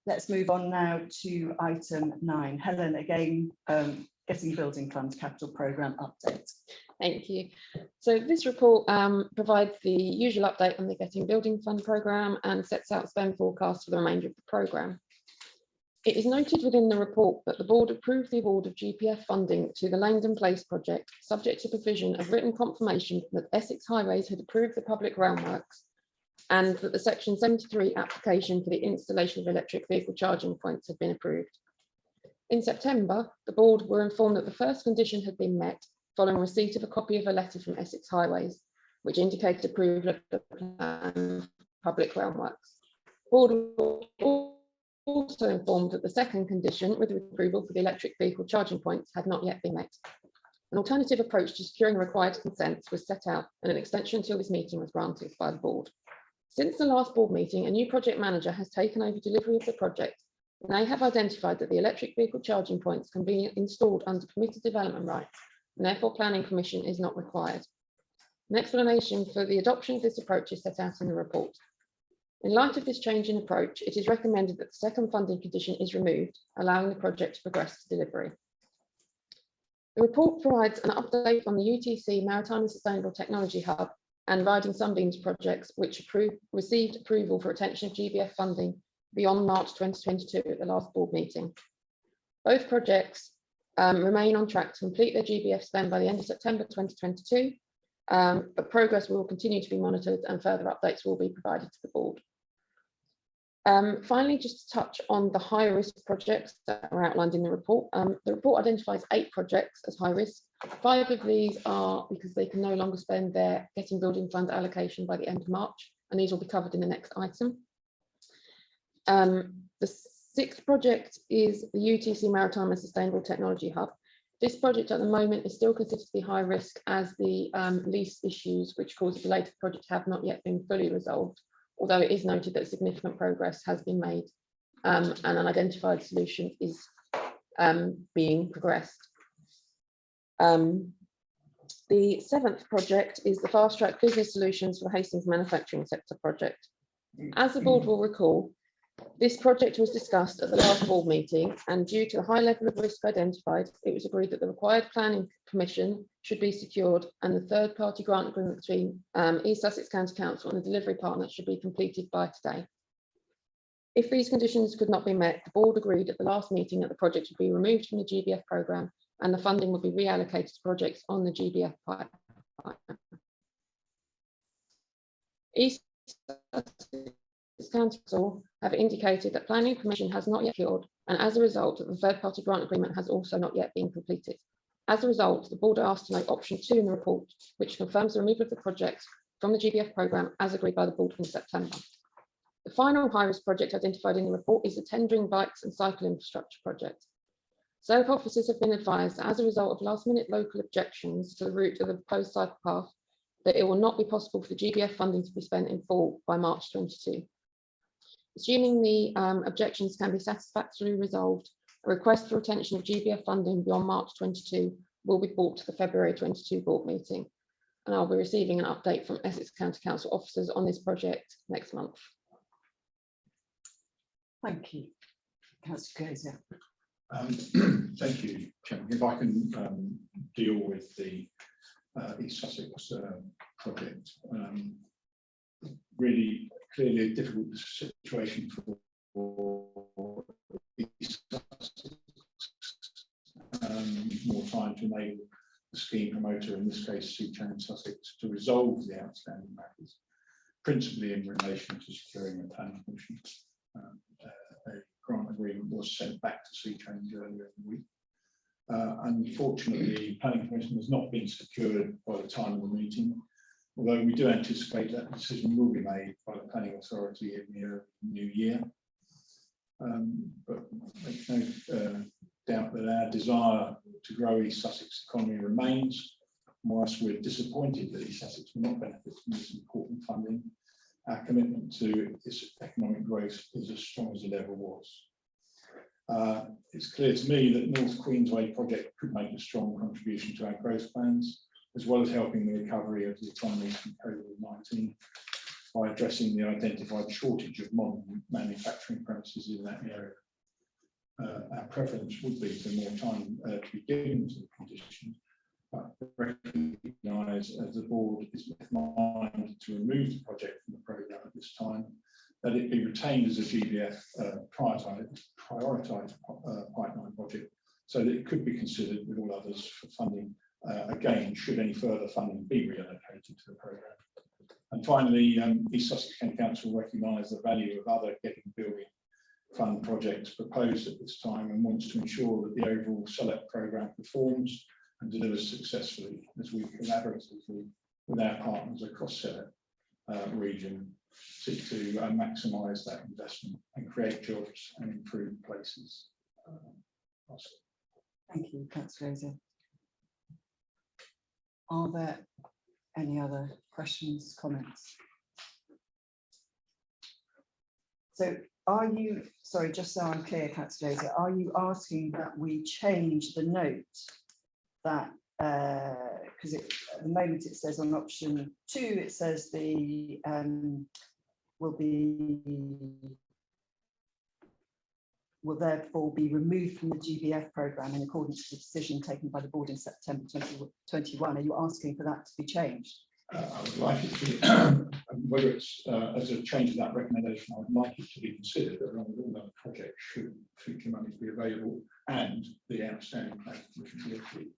S1: Let's move on now to item 9. Helen, again, Getting Building Fund Capital Programme update.
S9: Thank you. So this report provides the usual update on the Getting Building Fund programme and sets out spend forecasts for the remainder of the programme. It is noted within the report that the board approved the award of GPF funding to the Langdon Place project, subject to provision of written confirmation that Essex Highways had approved the public groundworks and that the Section 73 application for the installation of electric vehicle charging points had been approved. In September, the board were informed that the first condition had been met following receipt of a copy of a letter from Essex Highways, which indicated approval of the plan for public groundworks. The board was also informed that the second condition, with approval for the electric vehicle charging points, had not yet been met. An alternative approach to securing required consents was set out, and an extension until this meeting was granted by the board. Since the last board meeting, a new project manager has taken over delivery of the project, and they have identified that the electric vehicle charging points can be installed under permitted development rights, and therefore planning permission is not required. An explanation for the adoption of this approach is set out in the report. In light of this change in approach, it is recommended that the second funding condition is removed, allowing the project to progress to delivery. The report provides an update on the UTC Maritime and Sustainable Technology Hub and Riding Sunbeams projects, which received approval for retention of GBF funding beyond March 2022 at the last board meeting. Both projects remain on track to complete their GBF spend by the end of September 2022, but progress will continue to be monitored and further updates will be provided to the board. Finally, just to touch on the high risk projects that are outlined in the report. The report identifies 8 projects as high risk. 5 of these are because they can no longer spend their Getting Building Fund allocation by the end of March, and these will be covered in the next item. The 6th project is the UTC Maritime and Sustainable Technology Hub. This project at the moment is still considered to be high risk as the lease issues which caused the delay to the project have not yet been fully resolved, although it is noted that significant progress has been made and an identified solution is being progressed. The 7th project is the Fast Track Business Solutions for Hastings Manufacturing Sector project. As the board will recall, this project was discussed at the last board meeting, and due to the high level of risk identified, it was agreed that the required planning permission should be secured and the third-party grant agreement between East Sussex County Council and the delivery partner should be completed by today. If these conditions could not be met, the board agreed at the last meeting that the project would be removed from the GBF programme and the funding would be reallocated to projects on the GBF pipeline. East Sussex Council have indicated that planning permission has not yet secured, and as a result, the third-party grant agreement has also not yet been completed. As a result, the board asked to note option 2 in the report, which confirms the removal of the projects from the GBF programme as agreed by the board in September. The final high-risk project identified in the report is the tendering bikes and cycle infrastructure project. SELEP officers have been advised that as a result of last-minute local objections to the route of the proposed cycle path, that it will not be possible for the GBF funding to be spent in full by March 22. Assuming the objections can be satisfactorily resolved, a request for retention of GBF funding beyond March 22 will be brought to the February 22 board meeting, and I'll be receiving an update from Essex County Council officers on this project next month.
S1: Thank you. Councillor Gazer.
S3: Thank you, Chairman. If I can deal with the East Sussex project. Really, clearly a difficult situation for East Sussex. More time to enable the scheme promoter, in this case Sea Change Sussex, to resolve the outstanding matters, principally in relation to securing a planning permission. A grant agreement was sent back to Sea Change earlier in the week. Unfortunately, planning permission has not been secured by the time of the meeting, although we do anticipate that decision will be made by the planning authority in the new year. But there's no doubt that our desire to grow East Sussex economy remains. Whilst we're disappointed that East Sussex will not benefit from this important funding, our commitment to its economic growth is as strong as it ever was. It's clear to me that North Queensway project could make a strong contribution to our growth plans, as well as helping the recovery of the economy from COVID-19 by addressing the identified shortage of modern manufacturing premises in that area. Our preference would be for more time to be given to the condition, but recognise as the board is minded to remove the project from the programme at this time, that it be retained as a GBF prioritised pipeline project, so that it could be considered with all others for funding again, should any further funding be reallocated to the programme. And finally, East Sussex County Council recognise the value of other getting building fund projects proposed at this time and wants to ensure that the overall SELEP programme performs and delivers successfully as we collaboratively with our partners across SELEP region seek to maximise that investment and create jobs and improve places.
S1: Thank you, Councillor Gazer. Are there any other questions, comments? So are you, sorry, just so I'm clear, Councillor Gazer, are you asking that we change the note that, because at the moment it says on option 2, it says the will therefore be removed from the GBF programme in accordance with the decision taken by the board in September 2021. Are you asking for that to be changed?
S3: I would like it to be, whether it's as a change of that recommendation, I would like it to be considered along with all other projects should future monies be available and the outstanding planning permission be achieved.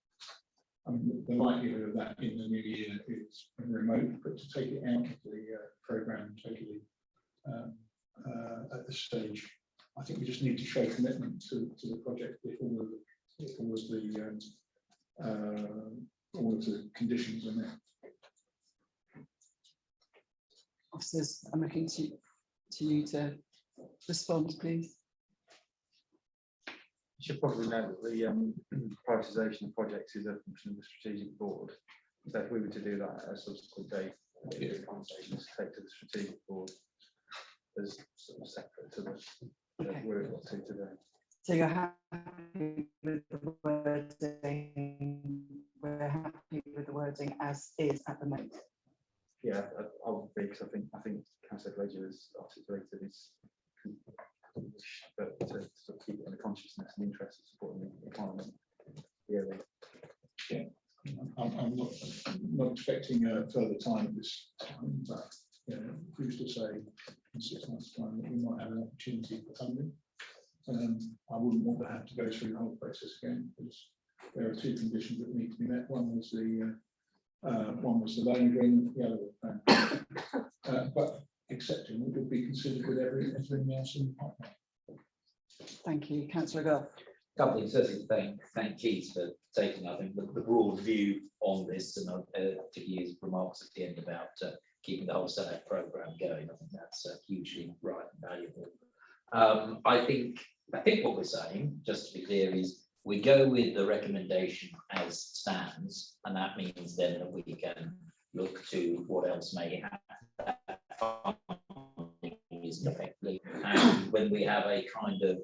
S3: The likelihood of that in the new year is remote, but to take it out of the programme totally at this stage, I think we just need to show commitment to the project if all of the conditions are met.
S1: Officers, I'm looking to you to respond, please.
S2: You should probably know that the prioritisation of projects is a function of the strategic board. So if we were to do that at a subsequent date, the conversations take to the strategic board as sort of separate to the work we've got to today.
S1: So you're happy with the wording? We're happy with the wording as is at the moment.
S2: Yeah, I would be, because I think Councillor Gazer has articulated his, but to sort of keep it in the consciousness and interest of supporting the economy.
S3: Yeah, I'm not expecting further time at this time, but who's to say in 6 months' time that we might have an opportunity for funding. I wouldn't want to have to go through the whole process again, because there are 2 conditions that need to be met. One was the loan agreement, the other but accepting it would be considered with everything else in the pipeline.
S1: Thank you, Councillor Goff.
S7: Couple of things. Thank Keith for taking, I think, the broad view on this, and to use remarks at the end about keeping the whole SELEP programme going. I think that's hugely right and valuable. I think what we're saying, just to be clear, is we go with the recommendation as stands, and that means then that we can look to what else may happen. And when we have a kind of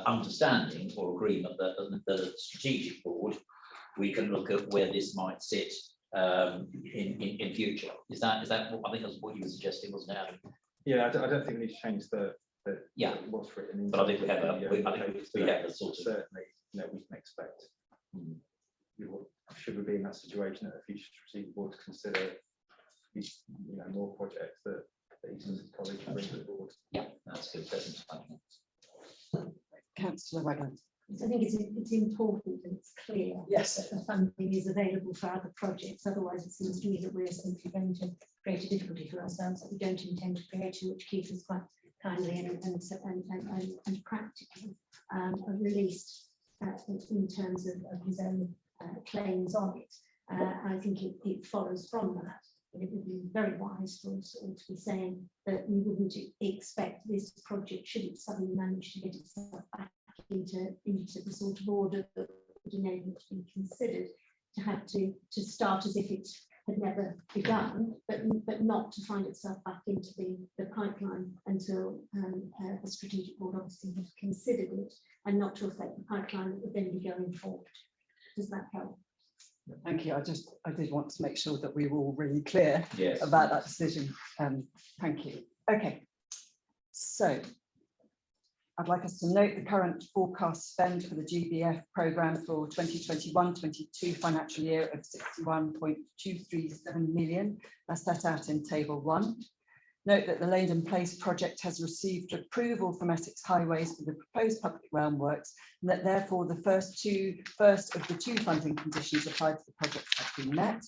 S7: understanding or agreement that the strategic board, we can look at where this might sit in future. Is that what I think that's what you were suggesting, wasn't it, Adam?
S2: Yeah, I don't think we need to change the that
S7: Yeah.
S2: what's written in.
S7: But I think we have a,
S2: the,
S7: I think we have a sort of,
S2: certainly, you know, we can expect. Should we be in that situation at a future strategic board to consider, you know, more projects that Eastern College bring to the board?
S7: yeah, that's a good present.
S1: Councillor Wagland.
S6: I think it's important and it's clear
S1: Yes.
S6: that the funding is available for other projects. Otherwise, it seems to me that we're simply going to create a difficulty for ourselves that we don't intend to create, which Keith has quite kindly and practically released in terms of his own claims on it. I think it follows from that. It would be very wise for us all to be saying that we wouldn't expect this project, should it suddenly manage to get itself back into the sort of order that would enable it to be considered, to have to start as if it had never begun, but not to find itself back into the pipeline until the strategic board obviously has considered it, and not to affect the pipeline that would then be going forward. Does that help?
S1: Thank you. I did want to make sure that we were all really clear
S7: Yes.
S1: about that decision. Thank you. Okay. So I'd like us to note the current forecast spend for the GBF programme for 2021-22 financial year of 61.237 million, as set out in Table 1. Note that the Leighton Place project has received approval from Essex Highways for the proposed public realm works, and that therefore the first of the two funding conditions applied to the project have been met.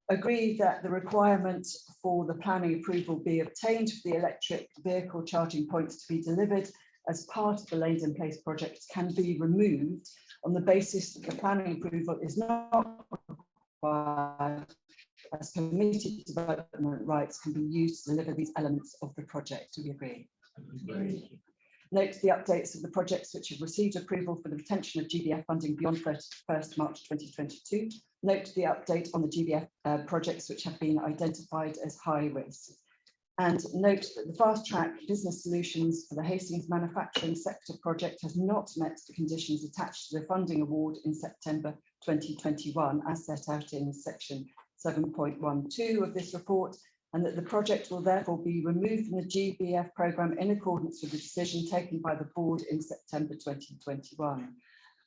S1: Agree that the requirement for the planning approval be obtained for the electric vehicle charging points to be delivered as part of the Leighton Place project can be removed on the basis that the planning approval is not required, as permitted development rights can be used to deliver these elements of the project. Do we agree?
S3: Agree.
S1: Note the updates of the projects which have received approval for the retention of GBF funding beyond 31st March 2022. Note the update on the GBF projects which have been identified as high risk. And note that the fast track business solutions for the Hastings manufacturing sector project has not met the conditions attached to the funding award in September 2021, as set out in section 7.12 of this report, and that the project will therefore be removed from the GBF programme in accordance with the decision taken by the board in September 2021.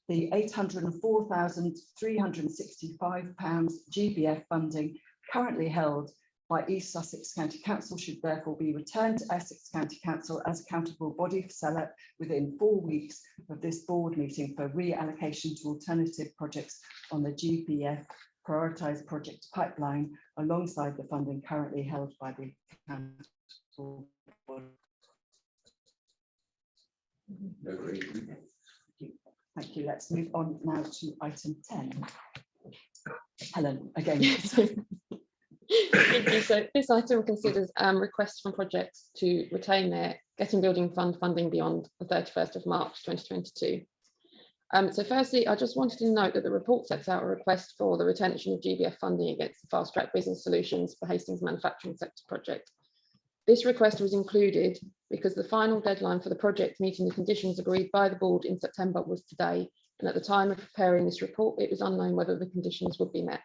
S1: The £804,365 GBF funding currently held by East Sussex County Council should therefore be returned to Essex County Council as accountable body for SELEP within 4 weeks of this board meeting for reallocation to alternative projects on the GBF prioritised project pipeline alongside the funding currently held by the accountable body. Thank you. Let's move on now to item 10. Helen, again.
S9: Thank you. So this item considers requests from projects to retain their Getting Building Fund funding beyond the 31st of March 2022. So firstly, I just wanted to note that the report sets out a request for the retention of GBF funding against the Fast Track Business Solutions for Hastings Manufacturing Sector project. This request was included because the final deadline for the project meeting the conditions agreed by the board in September was today, and at the time of preparing this report, it was unknown whether the conditions would be met.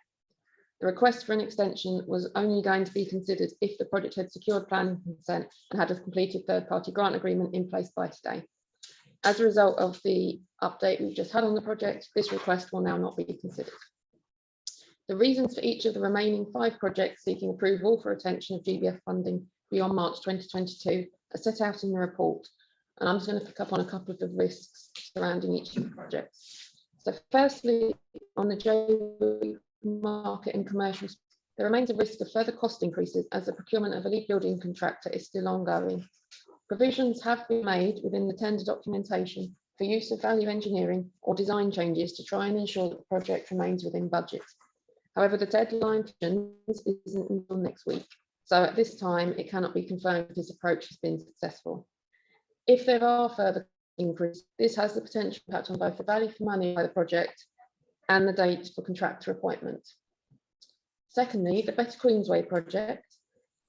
S9: The request for an extension was only going to be considered if the project had secured planning consent and had a completed third-party grant agreement in place by today. As a result of the update we've just had on the project, this request will now not be considered. The reasons for each of the remaining 5 projects seeking approval for retention of GBF funding beyond March 2022 are set out in the report, and I'm just going to pick up on a couple of the risks surrounding each of the projects. So firstly, on the JV market and commercial, there remains a risk of further cost increases as the procurement of a lead building contractor is still ongoing. Provisions have been made within the tender documentation for use of value engineering or design changes to try and ensure that the project remains within budget. However, the deadline isn't until next week, so at this time it cannot be confirmed this approach has been successful. If there are further increases, this has the potential impact on both the value for money by the project and the date for contractor appointment. Secondly, the Better Queensway project.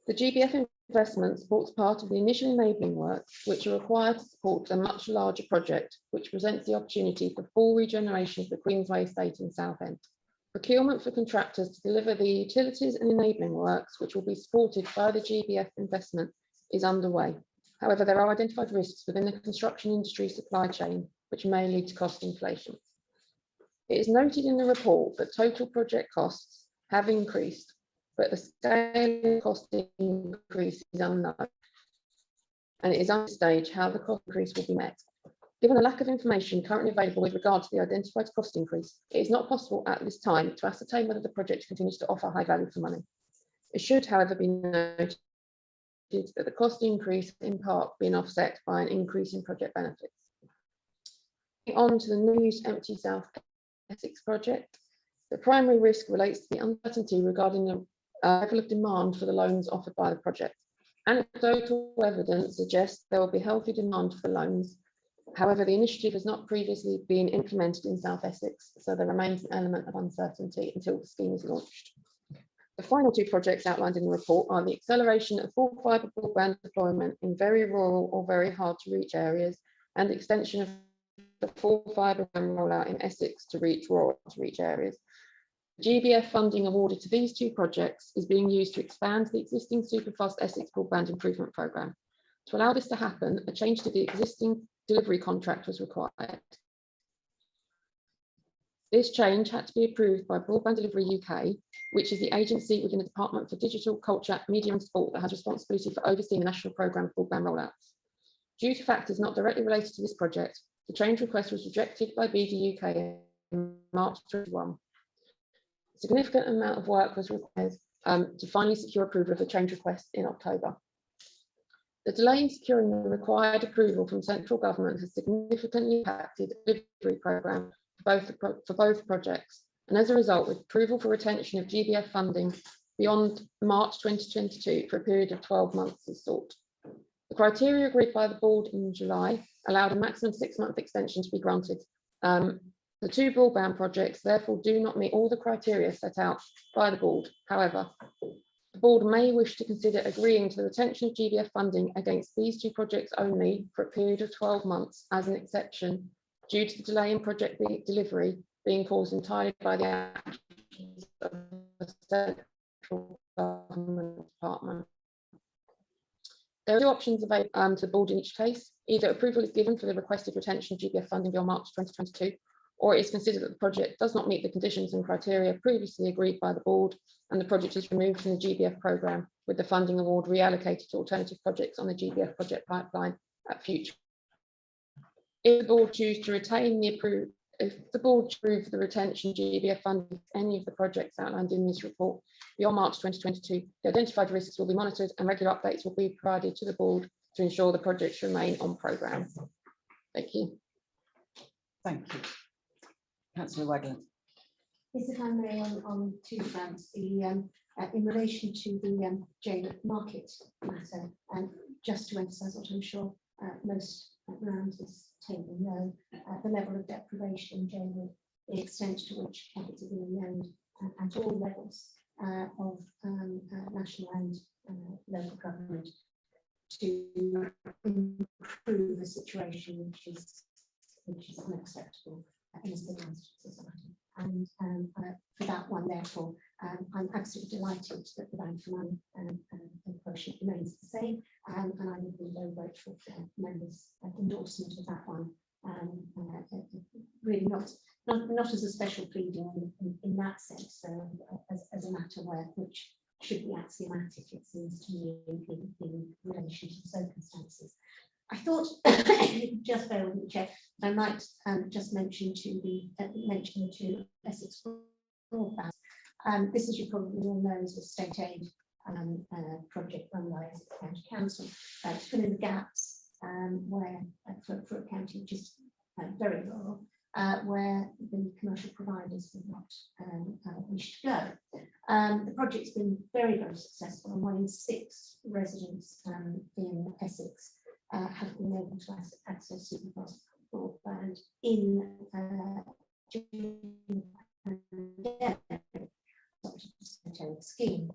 S9: The GBF investment supports part of the initial enabling works, which are required to support a much larger project, which presents the opportunity for full regeneration of the Queensway estate in Southend. Procurement for contractors to deliver the utilities and enabling works, which will be supported by the GBF investment, is underway. However, there are identified risks within the construction industry supply chain which may lead to cost inflation. It is noted in the report that total project costs have increased, but the scale of cost increase is unknown, and it is on stage how the cost increase will be met. Given the lack of information currently available with regard to the identified cost increase, it is not possible at this time to ascertain whether the project continues to offer high value for money. It should, however, be noted that the cost increase in part being offset by an increase in project benefits. On to the News Empty South Essex project. The primary risk relates to the uncertainty regarding the level of demand for the loans offered by the project. Anecdotal evidence suggests there will be healthy demand for loans. However, the initiative has not previously been implemented in South Essex, so there remains an element of uncertainty until the scheme is launched. The final two projects outlined in the report are the acceleration of full fibre broadband deployment in very rural or very hard to reach areas, and extension of the full fibre rollout in Essex to reach rural to reach areas. GBF funding awarded to these two projects is being used to expand the existing Superfast Essex broadband improvement programme. To allow this to happen, a change to the existing delivery contract was required. This change had to be approved by Broadband Delivery UK, which is the agency within the Department for Digital, Culture, Media and Sport that has responsibility for overseeing the national programme of broadband rollouts. Due to factors not directly related to this project, the change request was rejected by BD UK in March 2021. A significant amount of work was required to finally secure approval of the change request in October. The delay in securing the required approval from central government has significantly impacted the delivery programme for both projects, and as a result, with approval for retention of GBF funding beyond March 2022 for a period of 12 months is sought. The criteria agreed by the board in July allowed a maximum 6-month extension to be granted. The two broadband projects therefore do not meet all the criteria set out by the board. However, the board may wish to consider agreeing to the retention of GBF funding against these two projects only for a period of 12 months as an exception, due to the delay in project delivery being caused entirely by the actions of the central government department. There are two options available to the board in each case. Either approval is given for the requested retention of GBF funding beyond March 2022, or it is considered that the project does not meet the conditions and criteria previously agreed by the board, and the project is removed from the GBF programme, with the funding award reallocated to alternative projects on the GBF project pipeline at future. If the board choose to retain the approve the retention GBF funding for any of the projects outlined in this report beyond March 2022, the identified risks will be monitored and regular updates will be provided to the board to ensure the projects remain on programme. Thank you.
S1: Thank you. Councillor Wagland.
S6: Yes, if I may, on two fronts, in relation to the Jane Market matter, and just to emphasise what I'm sure most around this table know, the level of deprivation in Jane, the extent to which pockets are being owned at all levels of national and local government to improve a situation which is unacceptable in a civilised society. And for that one, therefore, I'm absolutely delighted that the Bank for Money quotient remains the same, and I would be very grateful for members' endorsement of that one. Really not as a special pleading in that sense, as a matter which should be axiomatic, it seems to me, in relation to the circumstances. I thought, just bear with me, Chair, I might just mention the two Essex broadband. This, as you probably all know, is a state aid project run by Essex County Council to fill in the gaps where for a county which is very rural, where the commercial providers have not wished to go. The project's been very, very successful, and 1 in 6 residents in Essex have been able to access superfast broadband in scheme.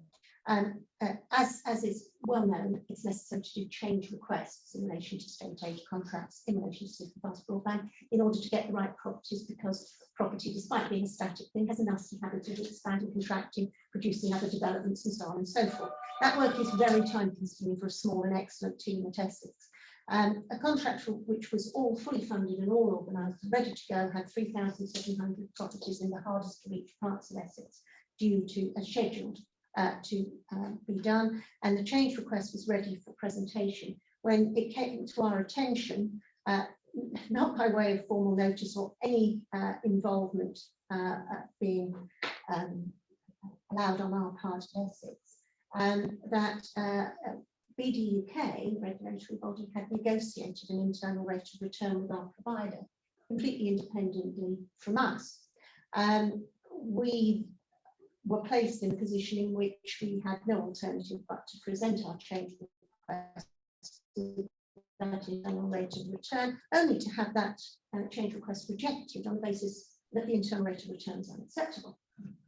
S6: As is well known, it's necessary to do change requests in relation to state aid contracts in relation to superfast broadband in order to get the right properties, because property, despite being a static thing, has a nasty habit of expanding, contracting, producing other developments and so on and so forth. That work is very time consuming for a small and excellent team at Essex. A contract which was all fully funded and all organised and ready to go had 3,700 properties in the hardest to reach parts of Essex due to scheduled to be done, and the change request was ready for presentation when it came to our attention, not by way of formal notice or any involvement being allowed on our part of Essex, that BD UK, regulatory body, had negotiated an internal rate of return with our provider, completely independently from us. We were placed in a position in which we had no alternative but to present our change request with that internal rate of return, only to have that change request rejected on the basis that the internal rate of return is unacceptable.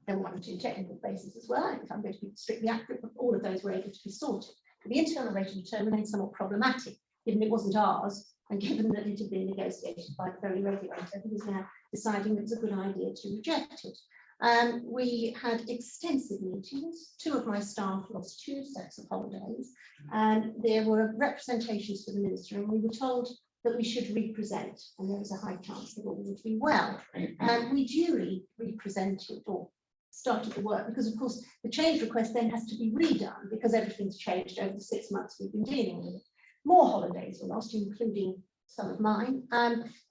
S6: There were one or two technical bases as well, if I'm going to be strictly accurate, but all of those were able to be sorted. The internal rate of return remained somewhat problematic, given it wasn't ours, and given that it had been negotiated by the very regulator who was now deciding it was a good idea to reject it. We had extensive meetings. Two of my staff lost 2 sets of holidays, and there were representations for the minister, and we were told that we should represent, and there was a high chance that all would be well. And we duly represented or started the work, because of course the change request then has to be redone because everything's changed over the 6 months we've been dealing with it. More holidays were lost, including some of mine.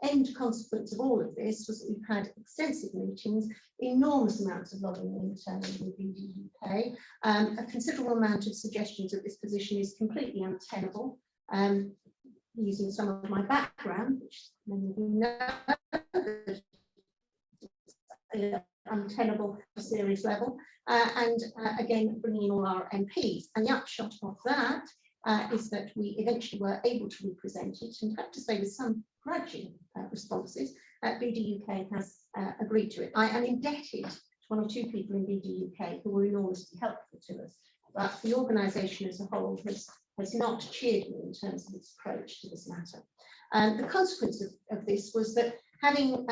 S6: End consequence of all of this was that we've had extensive meetings, enormous amounts of lobbying internally with BD UK, a considerable amount of suggestions that this position is completely untenable. Using some of my background, which many of you know, untenable at a serious level, and again bringing in all our MPs. And the upshot of that is that we eventually were able to represent it, and I have to say with some grudging responses, BD UK has agreed to it. I am indebted to 1 or 2 people in BD UK who were enormously helpful to us, but the organisation as a whole has not cheered me in terms of its approach to this matter. The consequence of this was that having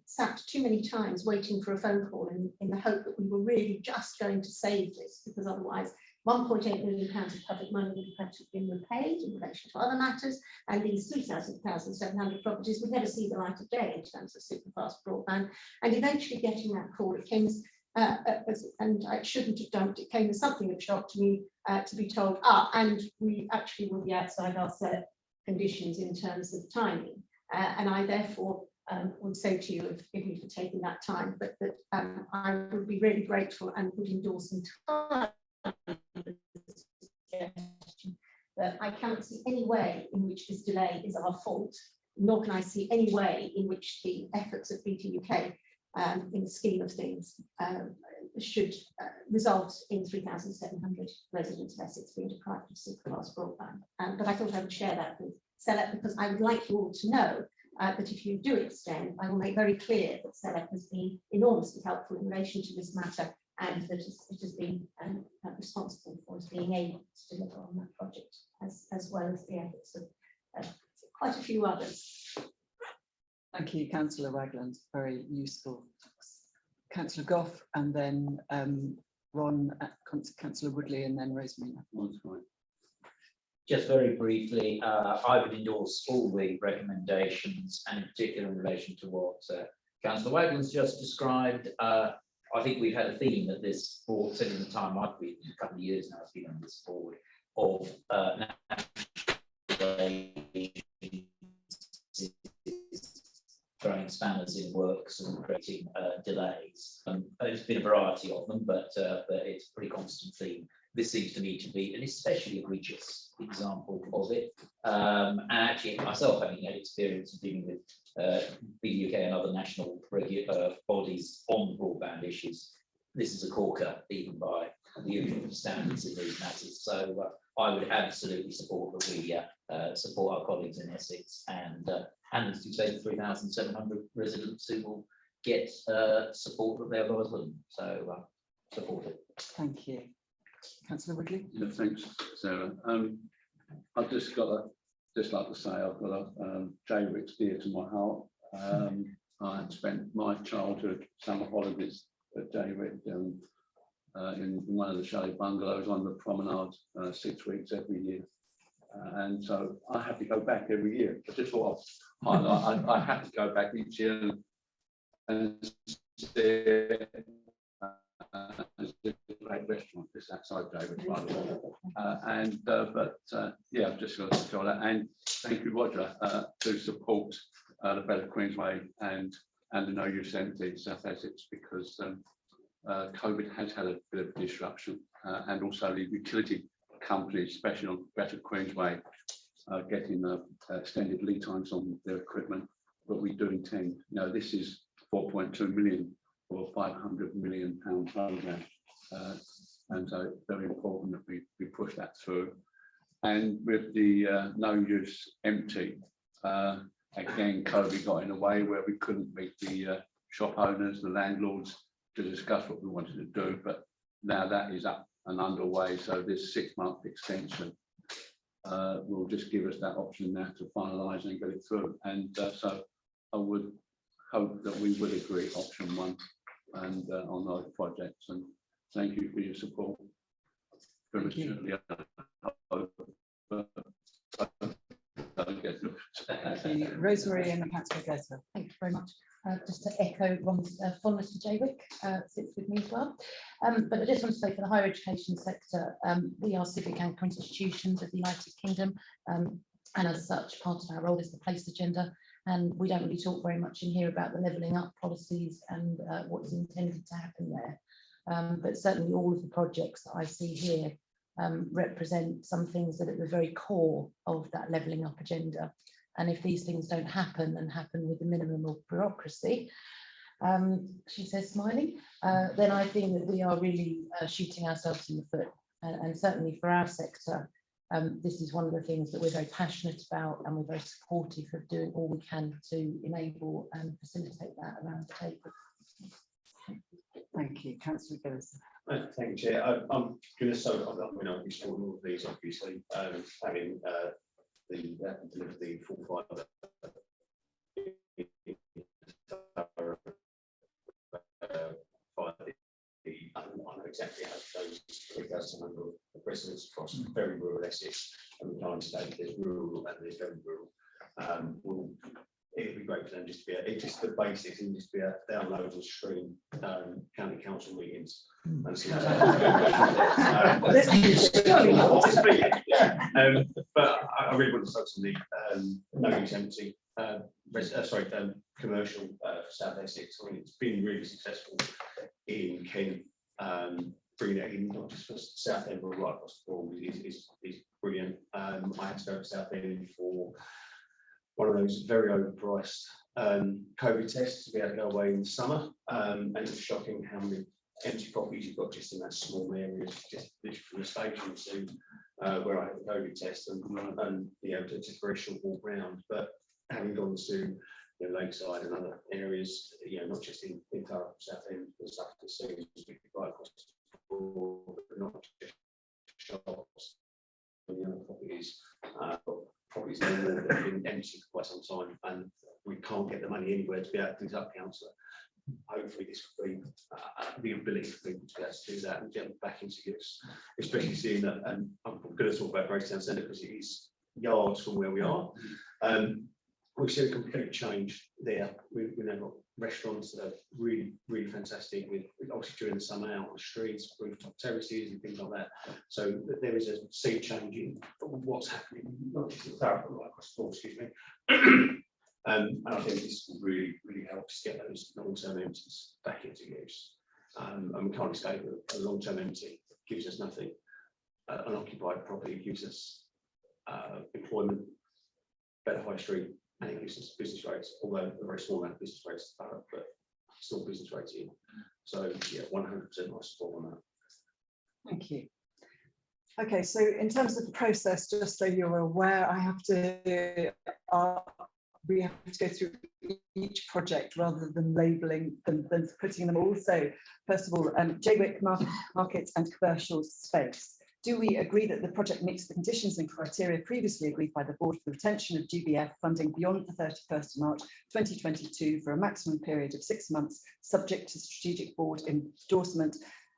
S6: sat too many times waiting for a phone call in the hope that we were really just going to save this, because otherwise 1.8 million pounds of public money would have had to have been repaid in relation to other matters, and these 3,700 properties would never see the light of day in terms of superfast broadband. And eventually getting that call, it came and I shouldn't have done it, it came as something of a shock to me to be told, and we actually will be outside our SELEP conditions in terms of timing. And I therefore would say to you, forgive me for taking that time, but that I would be really grateful and would endorse entirely that I cannot see any way in which this delay is our fault, nor can I see any way in which the efforts of BT UK in the scheme of things should result in 3,700 residents of Essex being deprived of superfast broadband. But I thought I would share that with SELEP, because I would like you all to know that if you do extend, I will make very clear that SELEP has been enormously helpful in relation to this matter, and that it has been responsible for us being able to deliver on that project, as well as the efforts of quite a few others.
S1: Thank you, Councillor Wagland. Very useful. Councillor Gough, and then Ron, Councillor Woodley, and then Rosemary.
S7: Just very briefly, I would endorse all the recommendations, and in particular in relation to what Councillor Wagland's just described. I think we've had a theme at this board, since the time I've been, a couple of years now, I've been on this board, of throwing spanners in works and creating delays. There's been a variety of them, but it's a pretty constant theme. This seems to me to be an especially egregious example of it. And actually, myself, having had experience of dealing with the UK and other national bodies on broadband issues, this is a corker, even by the usual standards in these matters. So I would absolutely support that we support our colleagues in Essex, and as you say, the 3,700 residents who will get support that they otherwise wouldn't. So support it.
S1: Thank you. Councillor Woodley.
S5: Yeah, thanks, Sarah. I've just like to say I've got a Jaywick's dear to my heart. I had spent my childhood summer holidays at Jaywick in one of the chalet bungalows on the promenade 6 weeks every year. And so I have to go back every year. I just thought I have to go back each year and see great restaurant just outside David, by the way. Yeah, I've just got to try that. And thank you, Roger, to support the Better Queensway and the No Use Empty South Essex, because COVID has had a bit of disruption, and also the utility companies, especially on Better Queensway, getting extended lead times on their equipment. But we do intend, this is 4.2 million for a 500 million pound program, and so it's very important that we push that through. And with the No Use Empty, again, COVID got in the way where we couldn't meet the shop owners, the landlords, to discuss what we wanted to do. But now that is up and underway, so this 6-month extension will just give us that option now to finalise and get it through. And so I would hope that we would agree option 1 and on those projects. And thank you for your support.
S1: Thank you. Thank you. Rosemary and Councillor Gosler.
S13: Thank you very much. Just to echo Ron's fondness for Jaywick, sits with me as well. But I just want to say, for the higher education sector, we are civic anchor institutions of the United Kingdom, and as such, part of our role is the place agenda. And we don't really talk very much in here about the levelling up policies and what is intended to happen there. But certainly all of the projects that I see here represent some things that are at the very core of that levelling up agenda. And if these things don't happen and happen with the minimum of bureaucracy, she says smiling, then I think that we are really shooting ourselves in the foot. And certainly for our sector, this is one of the things that we're very passionate about, and we're very supportive of doing all we can to enable and facilitate that around the table.
S1: Thank you. Councillor Gillis.
S15: Thank you, Chair. I'm going to say, I'll be short all of these, obviously, having delivered the full fibre. I know exactly how those 3,000 number of residents across very rural Essex, and we can't say there's rural and there's very rural. It'd be great for them just to be just the basics and just be a download and stream county council meetings. And see but I really want to focus on the No Use Empty commercial for South Essex. I mean, it's been really successful in Kent, bringing it in not just for South End but right across the board is brilliant. I had to go to South End for one of those very overpriced COVID tests to be able to go away in the summer, and it's shocking how many empty properties you've got just in that small area, just literally from the station to where I had the COVID test, and just a very short walk round. But having gone to Lakeside and other areas, not just in South End, the stuff to see right across the board, but not just shops, properties. Properties that have been empty for quite some time, and we can't get the money anywhere to be able to do that, councillor. Hopefully this could be the ability for people to be able to do that and get back into use, especially seeing that, and I'm going to talk about Maidstone Centre because it is yards from where we are. We've seen a complete change there. We've now got restaurants that are really, really fantastic, with obviously during the summer out on the streets, rooftop terraces and things like that. So there is a sea change in what's happening, not just in Thurrock, but right across the board, excuse me. And I think this will really, really help to get those long-term empties back into use. And we can't escape a long-term empty gives us nothing. An occupied property gives us employment, better high street, and it gives us business rates, although a very small amount of business rates, but still business rates in. So yeah, 100% my support on that.
S1: Thank you. Okay, so in terms of the process, just so you're aware, we have to go through each project rather than labelling them, than putting them all. So first of all, Jaywick markets and commercial space. Do we agree that the project meets the conditions and criteria previously agreed by the board for the retention of GBF funding beyond the 31st of March 2022 for a maximum period of 6 months, subject to strategic board endorsement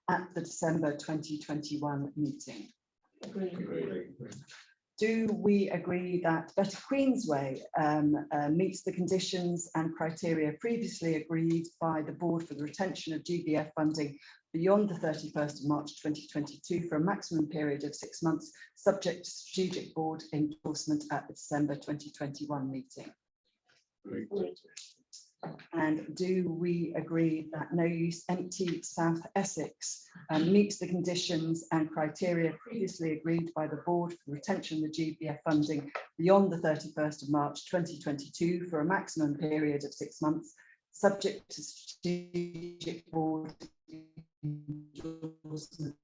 S1: at the December 2021 meeting?
S15: Agree.
S1: Do we agree that Better Queensway meets the conditions and criteria previously agreed by the board for the retention of GBF funding beyond the 31st of March 2022 for a maximum period of 6 months, subject to strategic board endorsement at the December 2021 meeting? And do we agree that No Use Empty South Essex meets the conditions and criteria previously agreed by the board for retention of the GBF funding beyond the 31st of March 2022 for a maximum period of 6 months, subject to strategic board endorsement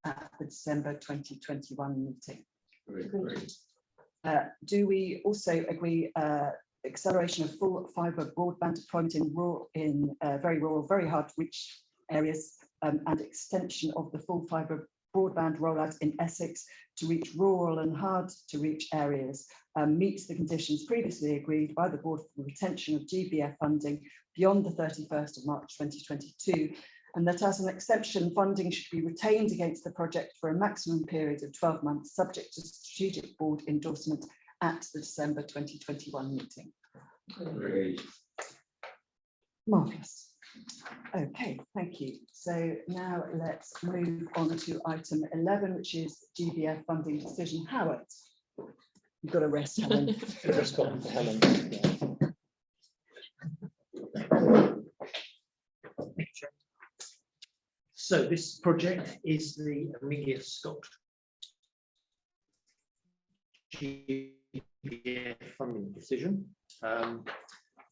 S1: at the December 2021 meeting? Do we also agree acceleration of full fibre broadband deployment in very rural, very hard to reach areas, and extension of the full fibre broadband rollout in Essex to reach rural and hard to reach areas, meets the conditions previously agreed by the board for the retention of GBF funding beyond the 31st of March 2022, and that as an exception, funding should be retained against the project for a maximum period of 12 months, subject to strategic board endorsement at the December 2021 meeting.
S7: Agreed.
S1: Marvellous. Okay, thank you. So now let's move on to item 11, which is GBF funding decision. Howard, you've got to rest, Helen.
S16: Just got to Helen.
S4: So this project is the Amelia Scott GBF funding decision.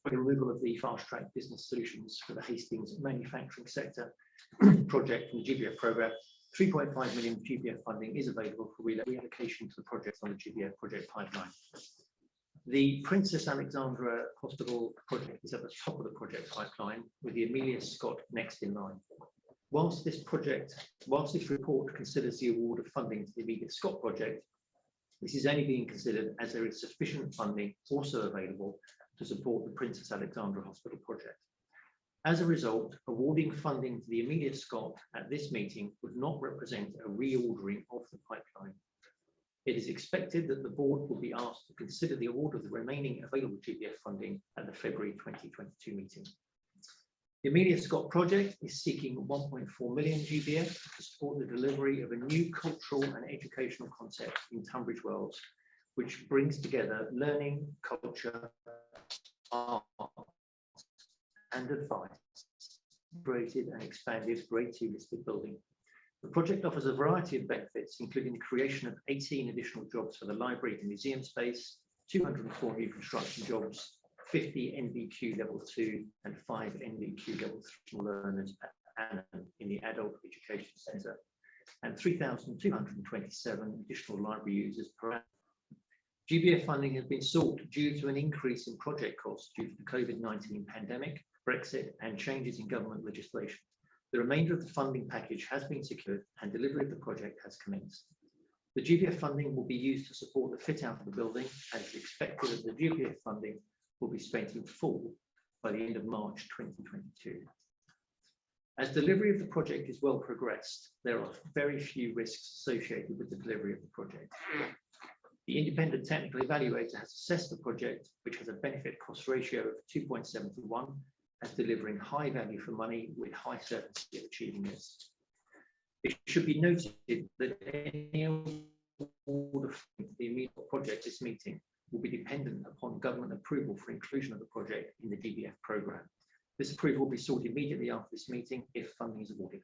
S4: Removal of the fast track business solutions for the Hastings manufacturing sector project from the GBF programme. 3.5 million GBF funding is available for reallocation to the project on the GBF project pipeline. The Princess Alexandra Hospital project is at the top of the project pipeline, with the Amelia Scott next in line. Whilst this report considers the award of funding to the Amelia Scott project, this is only being considered as there is sufficient funding also available to support the Princess Alexandra Hospital project. As a result, awarding funding to the Amelia Scott at this meeting would not represent a reordering of the pipeline. It is expected that the board will be asked to consider the award of the remaining available GBF funding at the February 2022 meeting. The Amelia Scott project is seeking 1.4 million GBF to support the delivery of a new cultural and educational concept in Tunbridge Wells, which brings together learning, culture, art, and advice, created and expanded Grade 2 listed building. The project offers a variety of benefits, including the creation of 18 additional jobs for the library and museum space, 204 new construction jobs, 50 NVQ level 2 and 5 NVQ level 3 learners per annum in the adult education centre, and 3,227 additional library users per annum. GBF funding has been sought due to an increase in project costs due to the COVID-19 pandemic, Brexit, and changes in government legislation. The remainder of the funding package has been secured and delivery of the project has commenced. The GBF funding will be used to support the fit out of the building, and it's expected that the GBF funding will be spent in full by the end of March 2022. As delivery of the project is well progressed, there are very few risks associated with the delivery of the project. The independent technical evaluator has assessed the project, which has a benefit cost ratio of 2.7 to 1, as delivering high value for money with high certainty of achieving this. It should be noted that any award of the immediate project this meeting will be dependent upon government approval for inclusion of the project in the GBF programme. This approval will be sought immediately after this meeting if funding is awarded.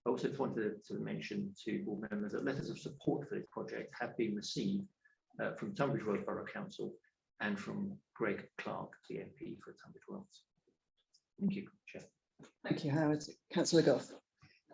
S4: I also wanted to mention to board members that letters of support for this project have been received from Tunbridge Wells Borough Council and from Greg Clark, the MP for Tunbridge Wells. Thank you, Chair.
S1: Thank you, Howard. Councillor Goff.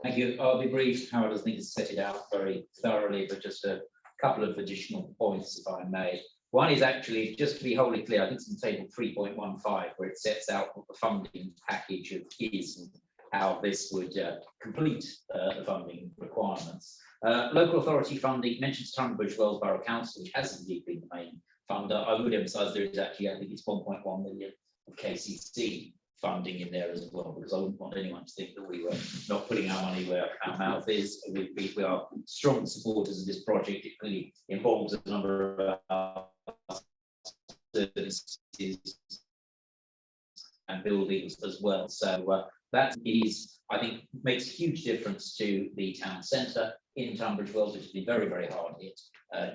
S7: Thank you. I'll be brief. Howard, I think, has set it out very thoroughly, but just a couple of additional points, if I may. One is actually, just to be wholly clear, I think it's in table 3.15, where it sets out what the funding package is and how this would complete the funding requirements. Local authority funding mentions Tunbridge Wells Borough Council, which has indeed been the main funder. I would emphasise there is actually, I think it's 1.1 million of KCC funding in there as well, because I wouldn't want anyone to think that we were not putting our money where our mouth is. We are strong supporters of this project. It clearly involves a number of services and buildings as well. So that is, I think, makes a huge difference to the town centre in Tunbridge Wells, which has been very, very hard hit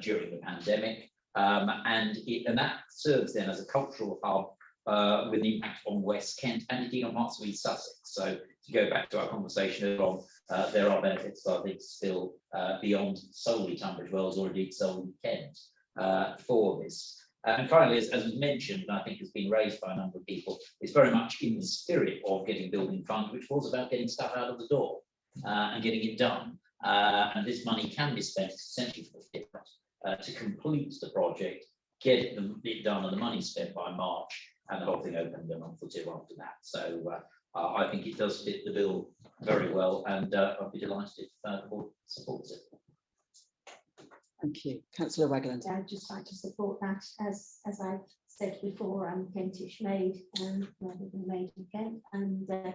S7: during the pandemic. And that serves then as a cultural hub with an impact on West Kent and indeed on parts of East Sussex. So to go back to our conversation of there are benefits, I think, still beyond solely Tunbridge Wells or indeed solely Kent for this. And finally, as was mentioned, and I think has been raised by a number of people, it's very much in the spirit of getting building fund, which was about getting stuff out of the door and getting it done. And this money can be spent essentially for the different to complete the project, get it done, and the money spent by March, and the whole thing opened a month or two after that. So I think it does fit the bill very well, and I'd be delighted if the board supports it.
S1: Thank you. Councillor Wagland.
S6: I'd just like to support that, as I've said before, I'm Kentish made rather than made in Kent, and I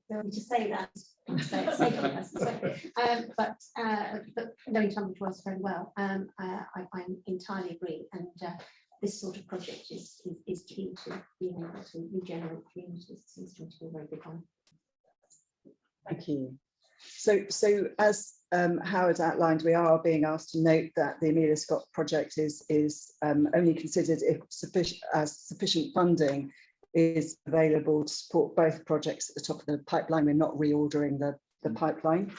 S6: don't need to say that, but knowing Tunbridge Wells very well, I entirely agree, and this sort of project is key to being able to regenerate communities. It seems to be a very big one.
S1: Thank you. So as Howard outlined, we are being asked to note that the Amelia Scott project is only considered if sufficient funding is available to support both projects at the top of the pipeline. We're not reordering the pipeline.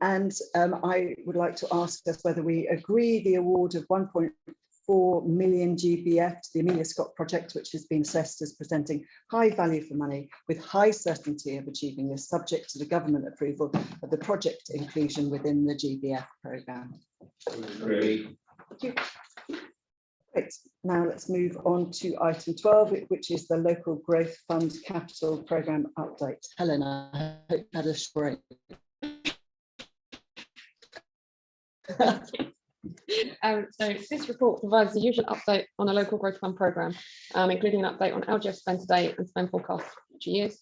S1: I would like to ask us whether we agree the award of 1.4 million GBF to the Amelia Scott project, which has been assessed as presenting high value for money with high certainty of achieving this, subject to the government approval of the project inclusion within the GBF programme.
S7: Agree.
S1: Thank you. Great. Now let's move on to item 12, which is the Local Growth Fund Capital Programme update. Helen, I hope you had a break.
S9: So this report provides the usual update on a local growth fund programme, including an update on LGF spend to date and spend forecast for future years.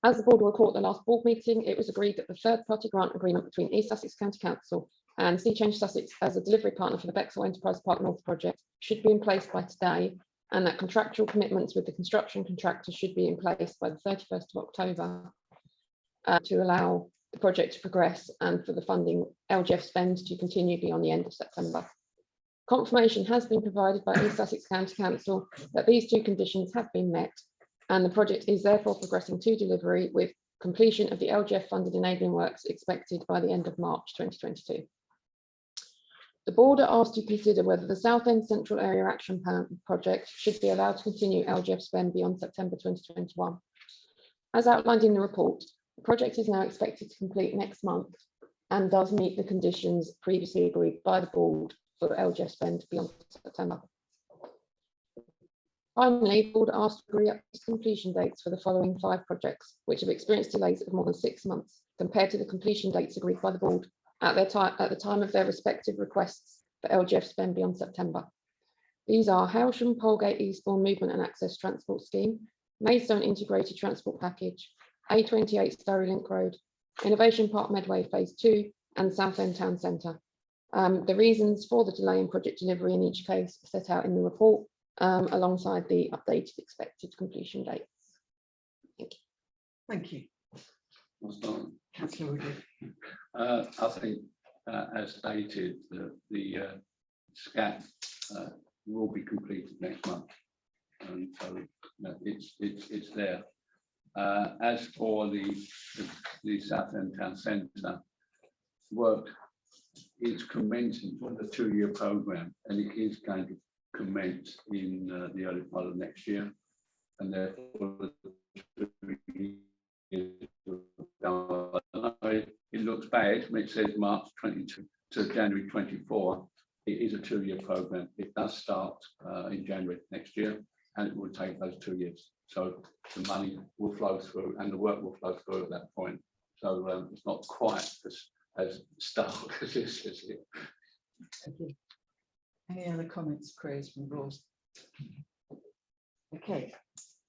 S9: As the board will recall at the last board meeting, it was agreed that the third-party grant agreement between East Sussex County Council and Sea Change Sussex as a delivery partner for the Bexhill Enterprise Park North project should be in place by today, and that contractual commitments with the construction contractor should be in place by the 31st of October to allow the project to progress and for the funding LGF spend to continue beyond the end of September. Confirmation has been provided by East Sussex County Council that these two conditions have been met, and the project is therefore progressing to delivery, with completion of the LGF funded enabling works expected by the end of March 2022. The board are asked to consider whether the Southend Central Area Action Plan project should be allowed to continue LGF spend beyond September 2021. As outlined in the report, the project is now expected to complete next month and does meet the conditions previously agreed by the board for LGF spend beyond September. Finally, the board asked to agree up to completion dates for the following 5 projects, which have experienced delays of more than 6 months compared to the completion dates agreed by the board at the time of their respective requests for LGF spend beyond September. These are Hailsham Polegate Eastbourne Movement and Access Transport Scheme, Maidstone Integrated Transport Package, A28 Surrey Link Road, Innovation Park Medway Phase 2, and Southend Town Centre. The reasons for the delay in project delivery in each case are set out in the report, alongside the updated expected completion dates.
S1: Thank you. Councillor Woodley.
S16: I think, as stated, the SCAT will be completed next month, and so it's there. As for the Southend Town Centre, work is commencing for the 2-year programme, and it is going to commence in the early part of next year, and therefore it looks bad when it says March 22 to January 24. It is a 2-year programme. It does start in January next year, and it will take those 2 years. So the money will flow through and the work will flow through at that point. So it's not quite as stark as this is here.
S1: Thank you. Any other comments, queries from the board? Okay,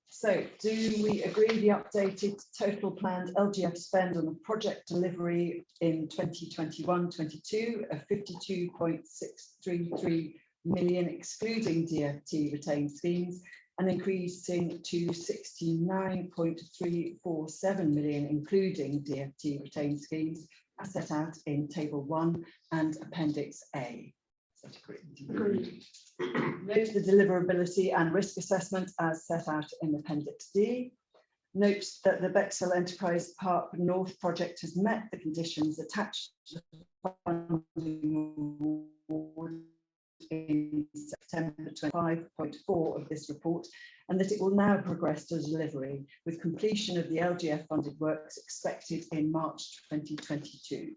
S1: so do we agree the updated total planned LGF spend on the project delivery in 2021-22 of 52.633 million excluding DFT retained schemes and increasing to 69.347 million including DFT retained schemes as set out in Table 1 and Appendix A? Agreed. Note the deliverability and risk assessment as set out in Appendix D. Note that the Bexhill Enterprise Park North project has met the conditions attached to the funding award in September 25.4 of this report, and that it will now progress to delivery with completion of the LGF funded works expected in March 2022.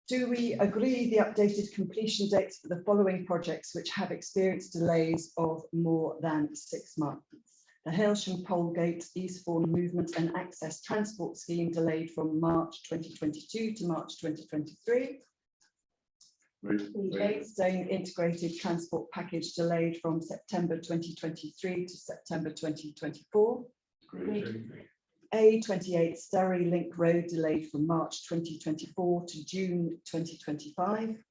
S1: Do we agree the updated completion dates for the following projects which have experienced delays of more than 6 months? The Hailsham Polegate Eastbourne Movement and Access Transport Scheme delayed from March 2022 to March 2023. Maidstone Integrated Transport Package delayed from September 2023 to September 2024. A28 Surrey Link Road delayed from March 2024 to June 2025.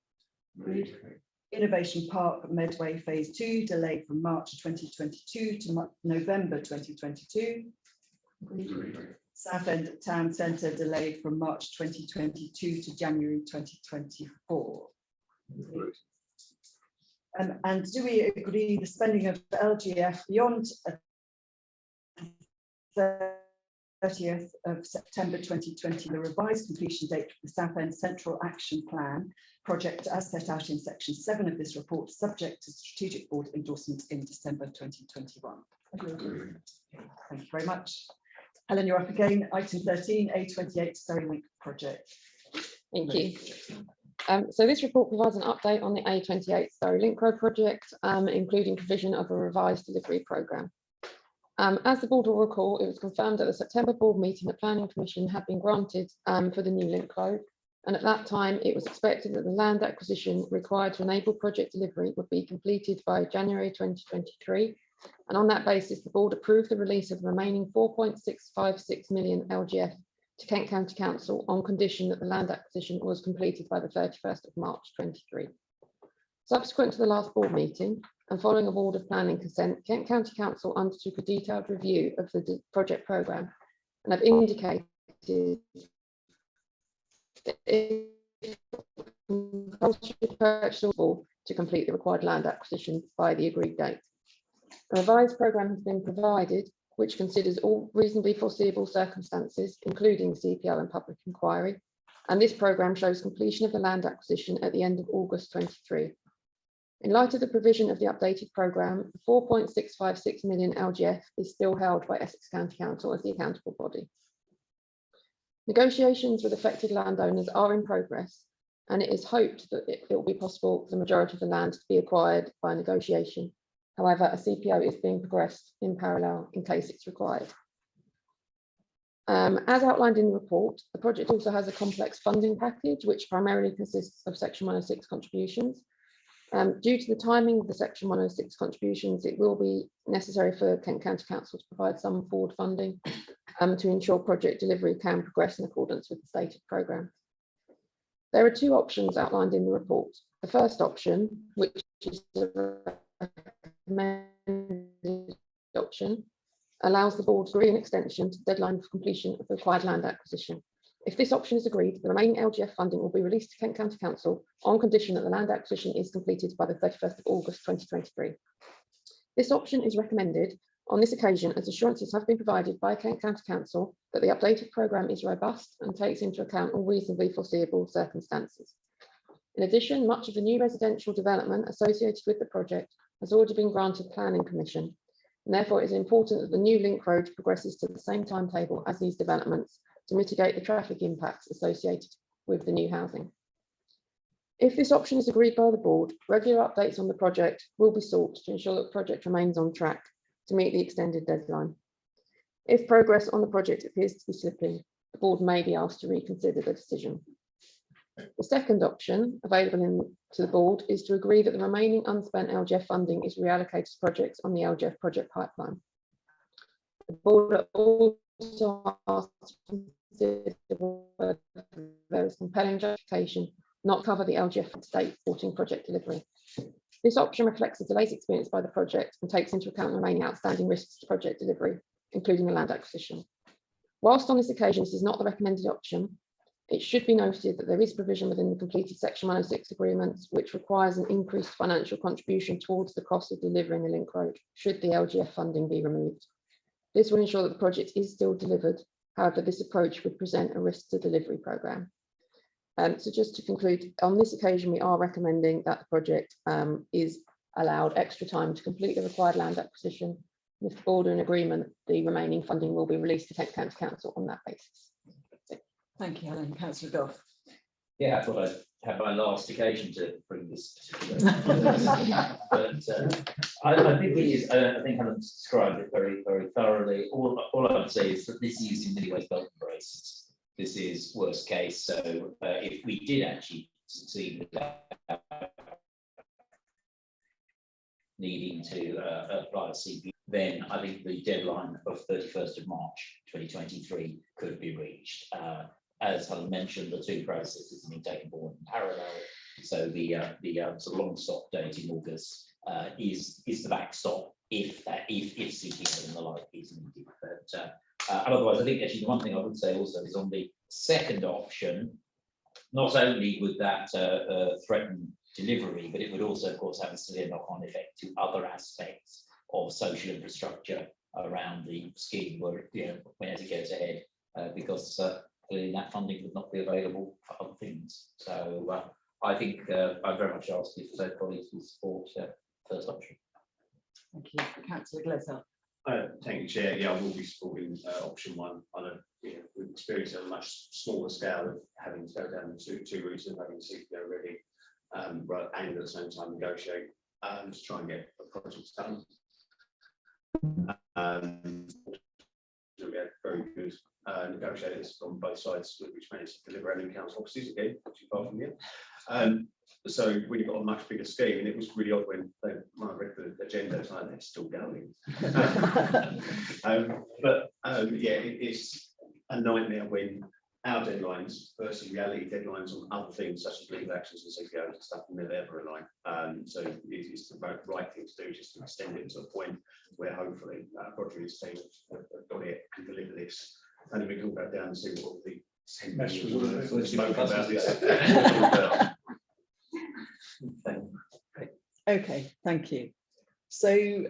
S1: Innovation Park Medway Phase 2 delayed from March 2022 to November 2022. Southend Town Centre delayed from March 2022 to January 2024. And do we agree the spending of the LGF beyond 30th of September 2020, the revised completion date for the Southend Central Action Plan project as set out in section 7 of this report, subject to strategic board endorsement in December 2021. Agreed. Thank you very much. Helen, you're up again. Item 13, A28 Surrey Link project.
S9: Thank you. So this report provides an update on the A28 Surrey Link Road project, including provision of a revised delivery programme. As the board will recall, it was confirmed at the September board meeting that Planning Commission had been granted for the new link road, and at that time it was expected that the land acquisition required to enable project delivery would be completed by January 2023, and on that basis the board approved the release of the remaining 4.656 million LGF to Kent County Council on condition that the land acquisition was completed by the 31st of March 23. Subsequent to the last board meeting, and following a board of planning consent, Kent County Council undertook a detailed review of the project programme and have indicated that if purchasable to complete the required land acquisition by the agreed date. A revised programme has been provided which considers all reasonably foreseeable circumstances, including CPL and public inquiry, and this programme shows completion of the land acquisition at the end of August 23. In light of the provision of the updated programme, 4.656 million LGF is still held by Essex County Council as the accountable body. Negotiations with affected landowners are in progress, and it is hoped that it will be possible for the majority of the land to be acquired by negotiation. However, a CPO is being progressed in parallel in case it's required. As outlined in the report, the project also has a complex funding package, which primarily consists of Section 106 contributions. Due to the timing of the Section 106 contributions, it will be necessary for Kent County Council to provide some forward funding to ensure project delivery can progress in accordance with the stated programme. There are two options outlined in the report. The first option, which is the recommended option, allows the board to agree an extension to the deadline for completion of the required land acquisition. If this option is agreed, the remaining LGF funding will be released to Kent County Council on condition that the land acquisition is completed by the 31st of August 2023. This option is recommended on this occasion as assurances have been provided by Kent County Council that the updated programme is robust and takes into account all reasonably foreseeable circumstances. In addition, much of the new residential development associated with the project has already been granted planning permission, and therefore it is important that the new link road progresses to the same timetable as these developments to mitigate the traffic impacts associated with the new housing. If this option is agreed by the board, regular updates on the project will be sought to ensure that the project remains on track to meet the extended deadline. If progress on the project appears to be slipping, the board may be asked to reconsider the decision. The second option available to the board is to agree that the remaining unspent LGF funding is reallocated to projects on the LGF project pipeline. The board also asked to consider whether there is compelling justification not cover the LGF to date supporting project delivery. This option reflects the delays experienced by the project and takes into account the remaining outstanding risks to project delivery, including the land acquisition. Whilst on this occasion this is not the recommended option, it should be noted that there is provision within the completed Section 106 agreements which requires an increased financial contribution towards the cost of delivering the link road should the LGF funding be removed. This will ensure that the project is still delivered. However, this approach would present a risk to delivery programme. So just to conclude, on this occasion, we are recommending that the project is allowed extra time to complete the required land acquisition. With the board in agreement, the remaining funding will be released to Kent County Council on that basis.
S1: Thank you, Helen. Councillor Gough.
S7: Yeah, I thought I'd have my last occasion to bring this particular. But I think it is. I think Helen described it very, very thoroughly. All I would say is that this is in many ways belt and braces. This is worst case. So if we did actually succeed with that, needing to apply a CP, then I think the deadline of 31st of March 2023 could be reached. As Helen mentioned, the two processes have been taken forward in parallel. So the sort of long stop date in August is the backstop if CPO and the like is needed. But otherwise, I think actually the one thing I would say also is on the second option, not only would that threaten delivery, but it would also, of course, have a severe knock-on effect to other aspects of social infrastructure around the scheme, where as it goes ahead, because clearly that funding would not be available for other things. So I think I very much ask you for those colleagues to support first option.
S1: Thank you, Councillor Glaser.
S15: Thank you, Chair. Yeah, I will be supporting option one. I know we've experienced on a much smaller scale of having to go down the two routes and having CPO ready, and at the same time negotiate to try and get a project done. We had very good negotiators on both sides, which managed to deliver our new council offices again, which is far from here. So we got a much bigger scheme, and it was really odd when I read the agenda, it's like they're still going. Yeah, it's a nightmare when our deadlines versus reality deadlines on other things such as legal actions and CPOs and stuff never ever align. So it's the right thing to do, just to extend it to a point where hopefully Roger and his team have got it and deliver this, and then we can all go down and see what all the spoke about this.
S1: Okay, thank you. So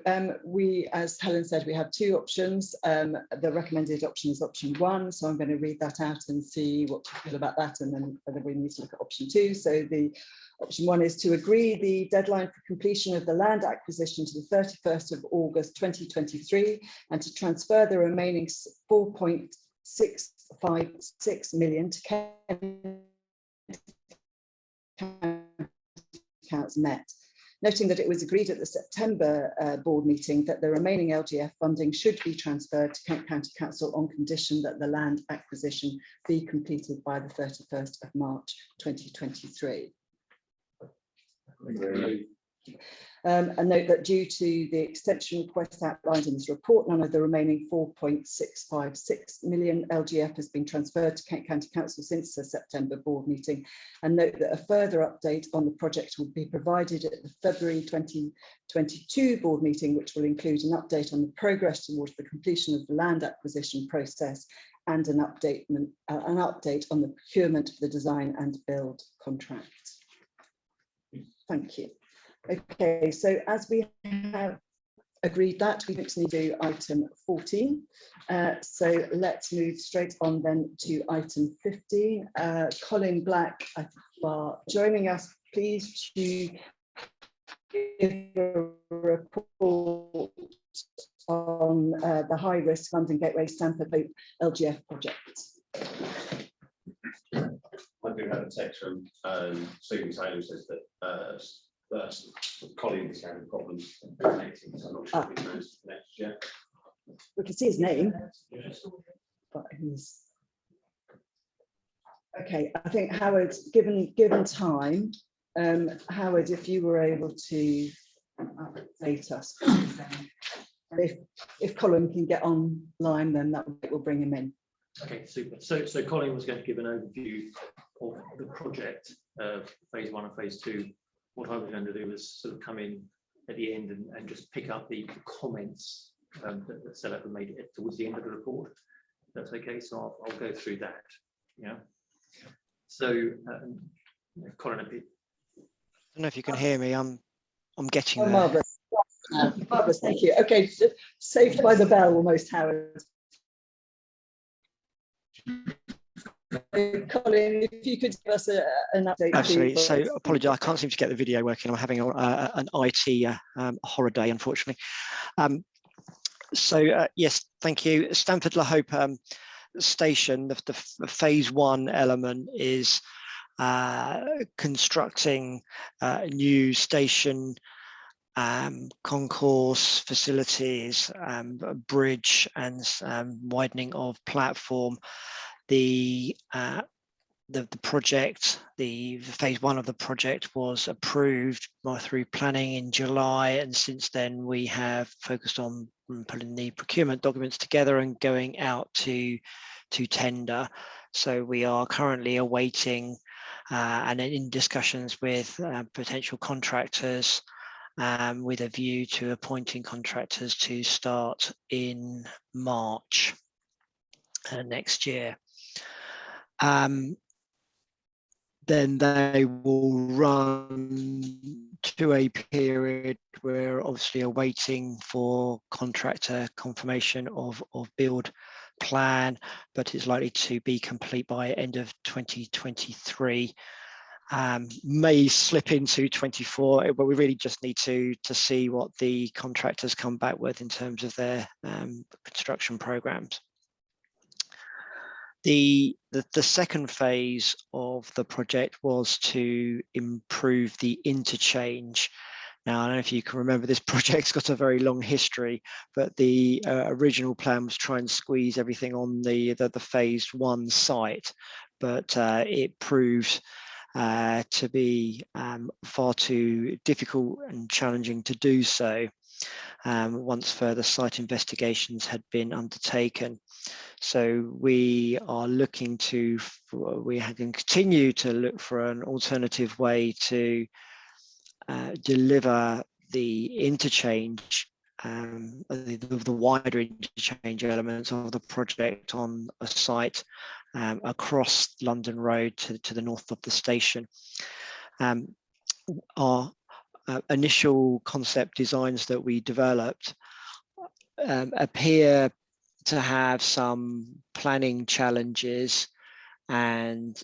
S1: we, as Helen said, we have two options. The recommended option is option one. So I'm going to read that out and see what you feel about that, and then whether we need to look at option two. So the option one is to agree the deadline for completion of the land acquisition to the 31st of August 2023, and to transfer the remaining 4.656 million to accounts met. Noting that it was agreed at the September board meeting that the remaining LGF funding should be transferred to Kent County Council on condition that the land acquisition be completed by the 31st of March 2023. And note that due to the extension request outlined in this report, none of the remaining 4.656 million LGF has been transferred to Kent County Council since the September board meeting. And note that a further update on the project will be provided at the February 2022 board meeting, which will include an update on the progress towards the completion of the land acquisition process and an update on the procurement of the design and build contract. Thank you. Okay, so as we have agreed that, we next need to do item 14. So let's move straight on then to item 15. Colin Black, I think, are joining us. Please to give a report on the high-risk London Gateway Stamford Loop LGF project.
S15: I do have a text from Stephen Taylor, who says that Colin is having problems connecting, so I'm not sure if he managed to connect yet.
S1: We can see his name, but he's Okay, I think Howard, given time, Howard, if you were able to update us, if Colin can get online, then that will bring him in.
S17: Okay, super. So Colin was going to give an overview of the project, phase 1 and phase 2. What I was going to do was sort of come in at the end and just pick up the comments that SELEP had made towards the end of the report. That's okay. So I'll go through that. Yeah. So Colin, a bit.
S18: I don't know if you can hear me. I'm getting there.
S1: Marvellous. Marvellous, thank you. Okay, saved by the bell almost, Howard. Colin, if you could give us an update.
S18: Absolutely. So apologies, I can't seem to get the video working. I'm having an IT horror day, unfortunately. Yes, thank you. Stamford La Hope station, the phase 1 element is constructing a new station, concourse facilities, bridge and widening of platform. The project, the phase 1 of the project was approved through planning in July, and since then we have focused on putting the procurement documents together and going out to tender. So we are currently awaiting and in discussions with potential contractors with a view to appointing contractors to start in March next year. Then they will run to a period where obviously are waiting for contractor confirmation of build plan, but it's likely to be complete by end of 2023. May slip into 24, but we really just need to see what the contractors come back with in terms of their construction programs. The second phase of the project was to improve the interchange. Now, I don't know if you can remember, this project's got a very long history, but the original plan was try and squeeze everything on the phase 1 site, but it proved to be far too difficult and challenging to do so once further site investigations had been undertaken. So we are looking to, we can continue to look for an alternative way to deliver the interchange, the wider interchange elements of the project on a site across London Road to the north of the station. Our initial concept designs that we developed appear to have some planning challenges and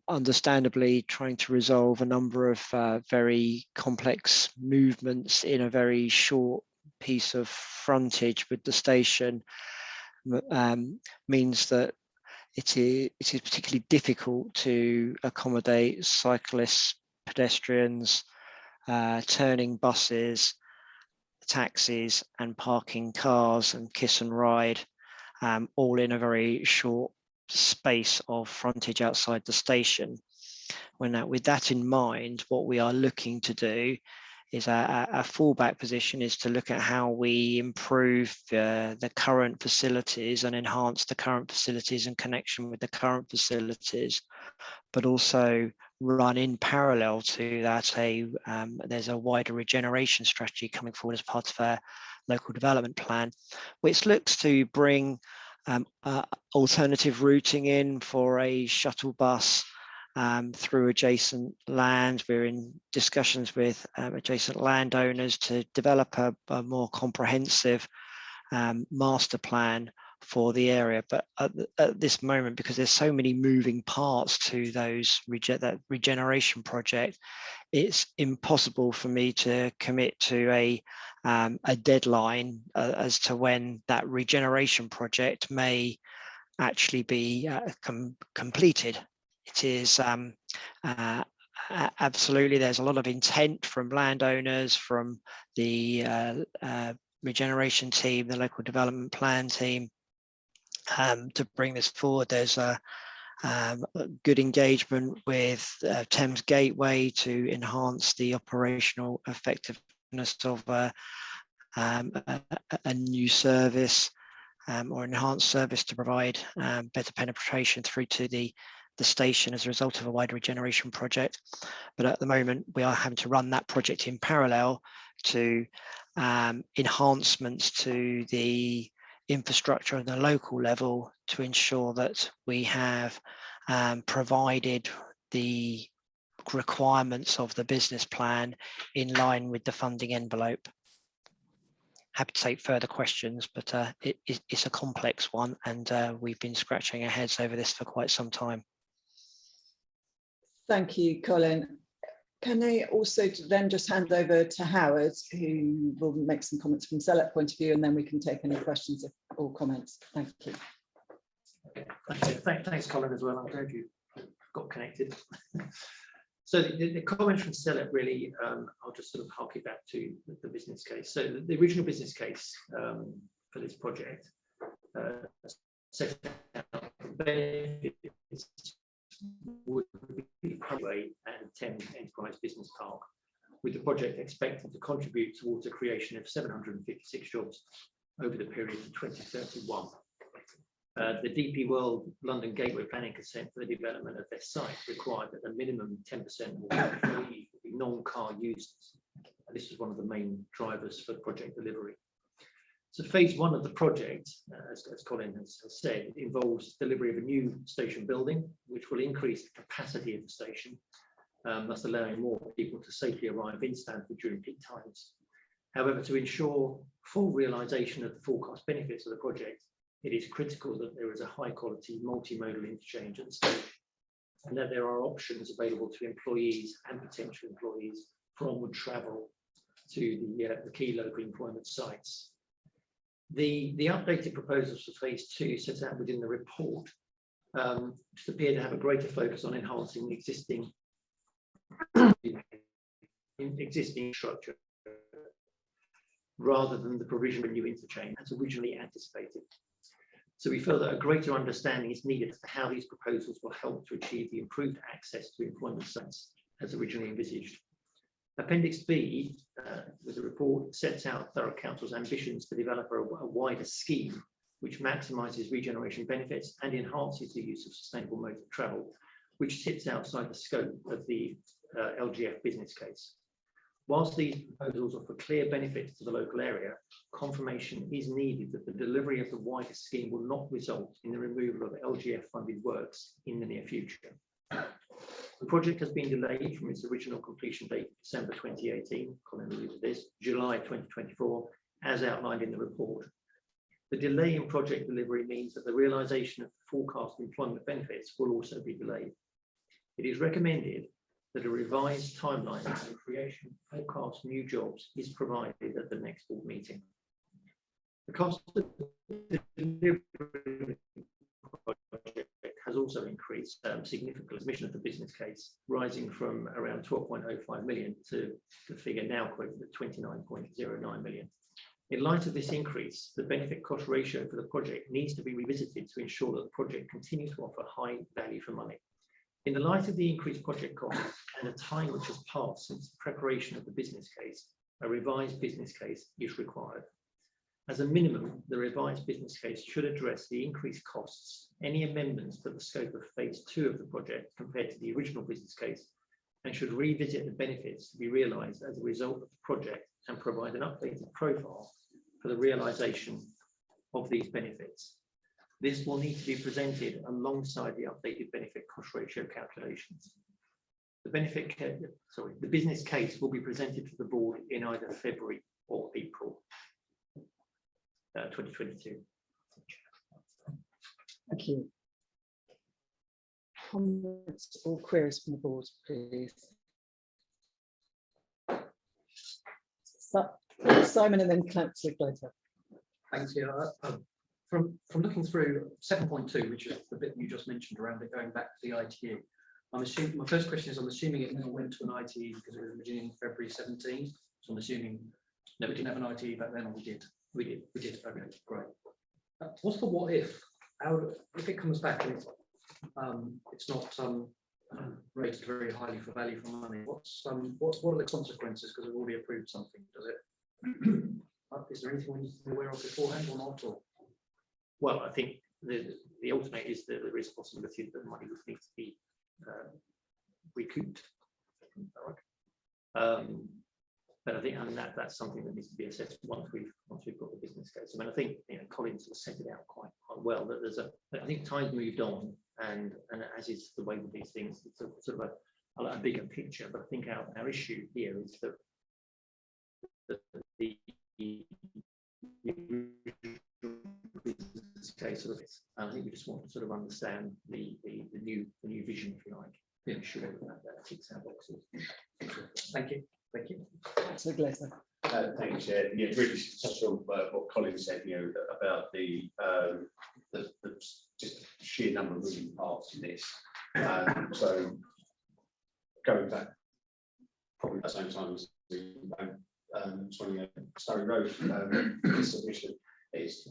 S18: understandably trying to resolve a number of very complex movements in a very short piece of frontage with the station means that it is particularly difficult to accommodate cyclists, pedestrians, turning buses, taxis and parking cars and kiss and ride, all in a very short space of frontage outside the station. With that in mind, what we are looking to do is a fallback position is to look at how we improve the current facilities and enhance the current facilities in connection with the current facilities, but also run in parallel to that there's a wider regeneration strategy coming forward as part of our local development plan, which looks to bring alternative routing in for a shuttle bus through adjacent land. We're in discussions with adjacent landowners to develop a more comprehensive master plan for the area, but at this moment, because there's so many moving parts to that regeneration project, it's impossible for me to commit to a deadline as to when that regeneration project may actually be completed. It is absolutely, there's a lot of intent from landowners, from the regeneration team, the local development plan team, to bring this forward. There's good engagement with Thames Gateway to enhance the operational effectiveness of a new service or enhanced service to provide better penetration through to the station as a result of a wider regeneration project. But at the moment, we are having to run that project in parallel to enhancements to the infrastructure at the local level to ensure that we have provided the requirements of the business plan in line with the funding envelope. Happy to take further questions, but it's a complex one, and we've been scratching our heads over this for quite some time.
S1: Thank you, Colin. Can I also then just hand over to Howard, who will make some comments from SELEP point of view, and then we can take any questions or comments. Thank you.
S17: Thanks, Colin, as well. I'm glad you got connected. So the comments from SELEP really, I'll just sort of hark it back to the business case. So the original business case for this project set out benefits would be Queensway and Thames Enterprise Business Park, with the project expected to contribute towards the creation of 756 jobs over the period to 2031. The DP World London Gateway planning consent for the development of their site required that a minimum 10% will be non-car users. And this was one of the main drivers for project delivery. So phase one of the project, as Colin has said, involves delivery of a new station building, which will increase the capacity of the station, thus allowing more people to safely arrive in Stanford during peak times. However, to ensure full realisation of the forecast benefits of the project, it is critical that there is a high quality multimodal interchange at the station, and that there are options available to employees and potential employees for onward travel to the key local employment sites. The updated proposals for phase two set out within the report just appear to have a greater focus on enhancing the existing structure rather than the provision of a new interchange as originally anticipated. So we feel that a greater understanding is needed as to how these proposals will help to achieve the improved access to employment sites as originally envisaged. Appendix B, with the report, sets out Thurrock Council's ambitions to develop a wider scheme which maximises regeneration benefits and enhances the use of sustainable modes of travel, which sits outside the scope of the LGF business case. Whilst these proposals offer clear benefits to the local area, confirmation is needed that the delivery of the wider scheme will not result in the removal of LGF funded works in the near future. The project has been delayed from its original completion date of December 2018, Colin alluded to this, July 2024, as outlined in the report. The delay in project delivery means that the realisation of the forecast employment benefits will also be delayed. It is recommended that a revised timeline for the creation of forecast new jobs is provided at the next board meeting. The cost of the delivery project has also increased significantly. Submission of the business case rising from around 12.05 million to the figure now quoted at 29.09 million. In light of this increase, the benefit cost ratio for the project needs to be revisited to ensure that the project continues to offer high value for money. In the light of the increased project costs and the time which has passed since the preparation of the business case, a revised business case is required. As a minimum, the revised business case should address the increased costs, any amendments to the scope of phase two of the project compared to the original business case, and should revisit the benefits to be realised as a result of the project and provide an updated profile for the realisation of these benefits. This will need to be presented alongside the updated benefit cost ratio calculations. The business case will be presented to the board in either February or April 2022.
S1: Thank you. Comments or queries from the board, please. Simon and then Councillor Glazer.
S4: Thanks. Yeah. From looking through 7.2, which is the bit you just mentioned around it going back to the ITE, I'm assuming my first question is I'm assuming it never went to an ITE because it was originally in February 17. So I'm assuming no, we didn't have an ITE back then, or we did. We did. Okay, great. What's the what if? How if it comes back and it's it's not rated very highly for value for money. What are the consequences? Because we've already approved something. Does it? Is there anything we need to be aware of beforehand or not? Or?
S17: Well, I think the alternate is that there is a possibility that money would need to be recouped. But I think that's something that needs to be assessed once we've got the business case. I mean, I think Collins has set it out quite well that there's I think time's moved on, and as is the way with these things, it's sort of a bigger picture. But I think our issue here is that the business case of this. I think we just want to sort of understand the new vision, if you like. Yeah, sure. That ticks our boxes. Thank you. Thank you.
S1: So Glazer.
S15: Thank you, Chair. Yeah, really touched on what Colin said, about the just sheer number of moving parts in this. So going back probably at the same time as the 28 Surrey Road submission, it's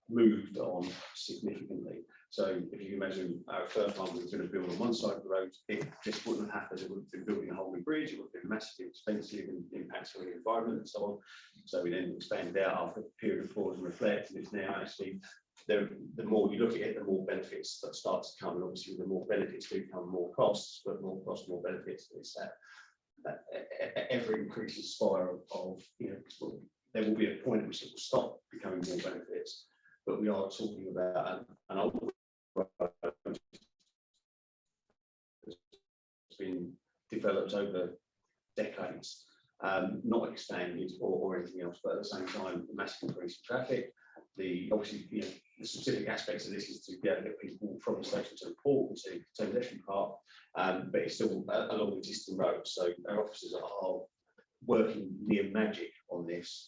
S15: moved on significantly. So if you can imagine our first one was going to build on one side of the road, it just wouldn't have happened. It would have been building a whole new bridge, it would have been massively expensive and impacts on the environment and so on. So we then expanded out after a period of pause and reflect, and it's now actually, the more you look at it, the more benefits that start to come. And obviously the more benefits do come, more costs, but more costs, more benefits. It's that ever increasing spiral of, there will be a point at which it will stop becoming more benefits. But we are talking about an old road that's been developed over decades, not expanded or anything else, but at the same time, a massive increase in traffic. Obviously, the specific aspects of this is to be able to get people from the station to the port to Thames Park, but it's still along existing roads. So our officers are working near magic on this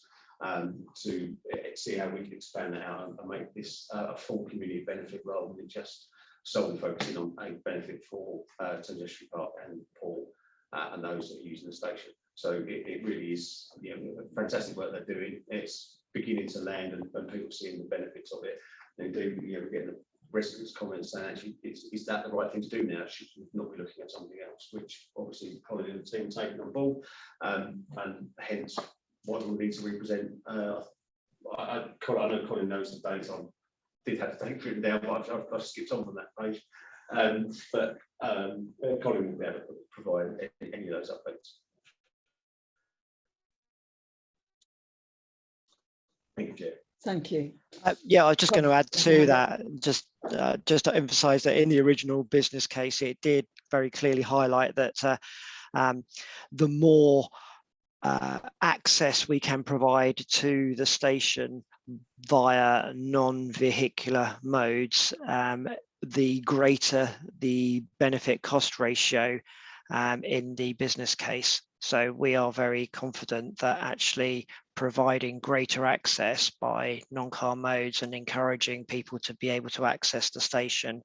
S15: to see how we can expand that out and make this a full community benefit rather than just solely focusing on a benefit for Thames Park and Port and those that are using the station. So it really is fantastic work they're doing. It's beginning to land and people seeing the benefits of it. And indeed, we're getting the residents' comments saying, actually, is that the right thing to do now? Should we not be looking at something else? Which obviously Colin and the team taken on board, and hence what we need to represent. I know Colin knows the days I did have to take it written down, but I've skipped on from that page. But Colin will be able to provide any of those updates. Thank you, Chair.
S1: Thank you.
S18: Yeah, I was just going to add to that, just to emphasise that in the original business case, it did very clearly highlight that the more access we can provide to the station via non-vehicular modes, the greater the benefit cost ratio in the business case. So we are very confident that actually providing greater access by non-car modes and encouraging people to be able to access the station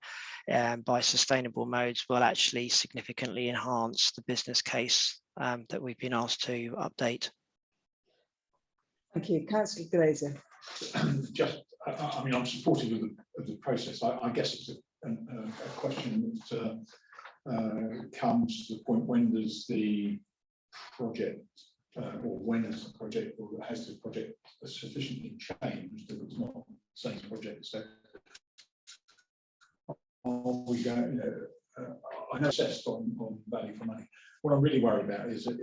S18: by sustainable modes will actually significantly enhance the business case that we've been asked to update.
S1: Thank you. Councillor Glazer.
S3: I mean, I'm supportive of the process. I guess it's a question that comes to the point, when does the project or when is the project, or has the project sufficiently changed that it's not the same project? So are we going, I know assessed on value for money. What I'm really worried about is that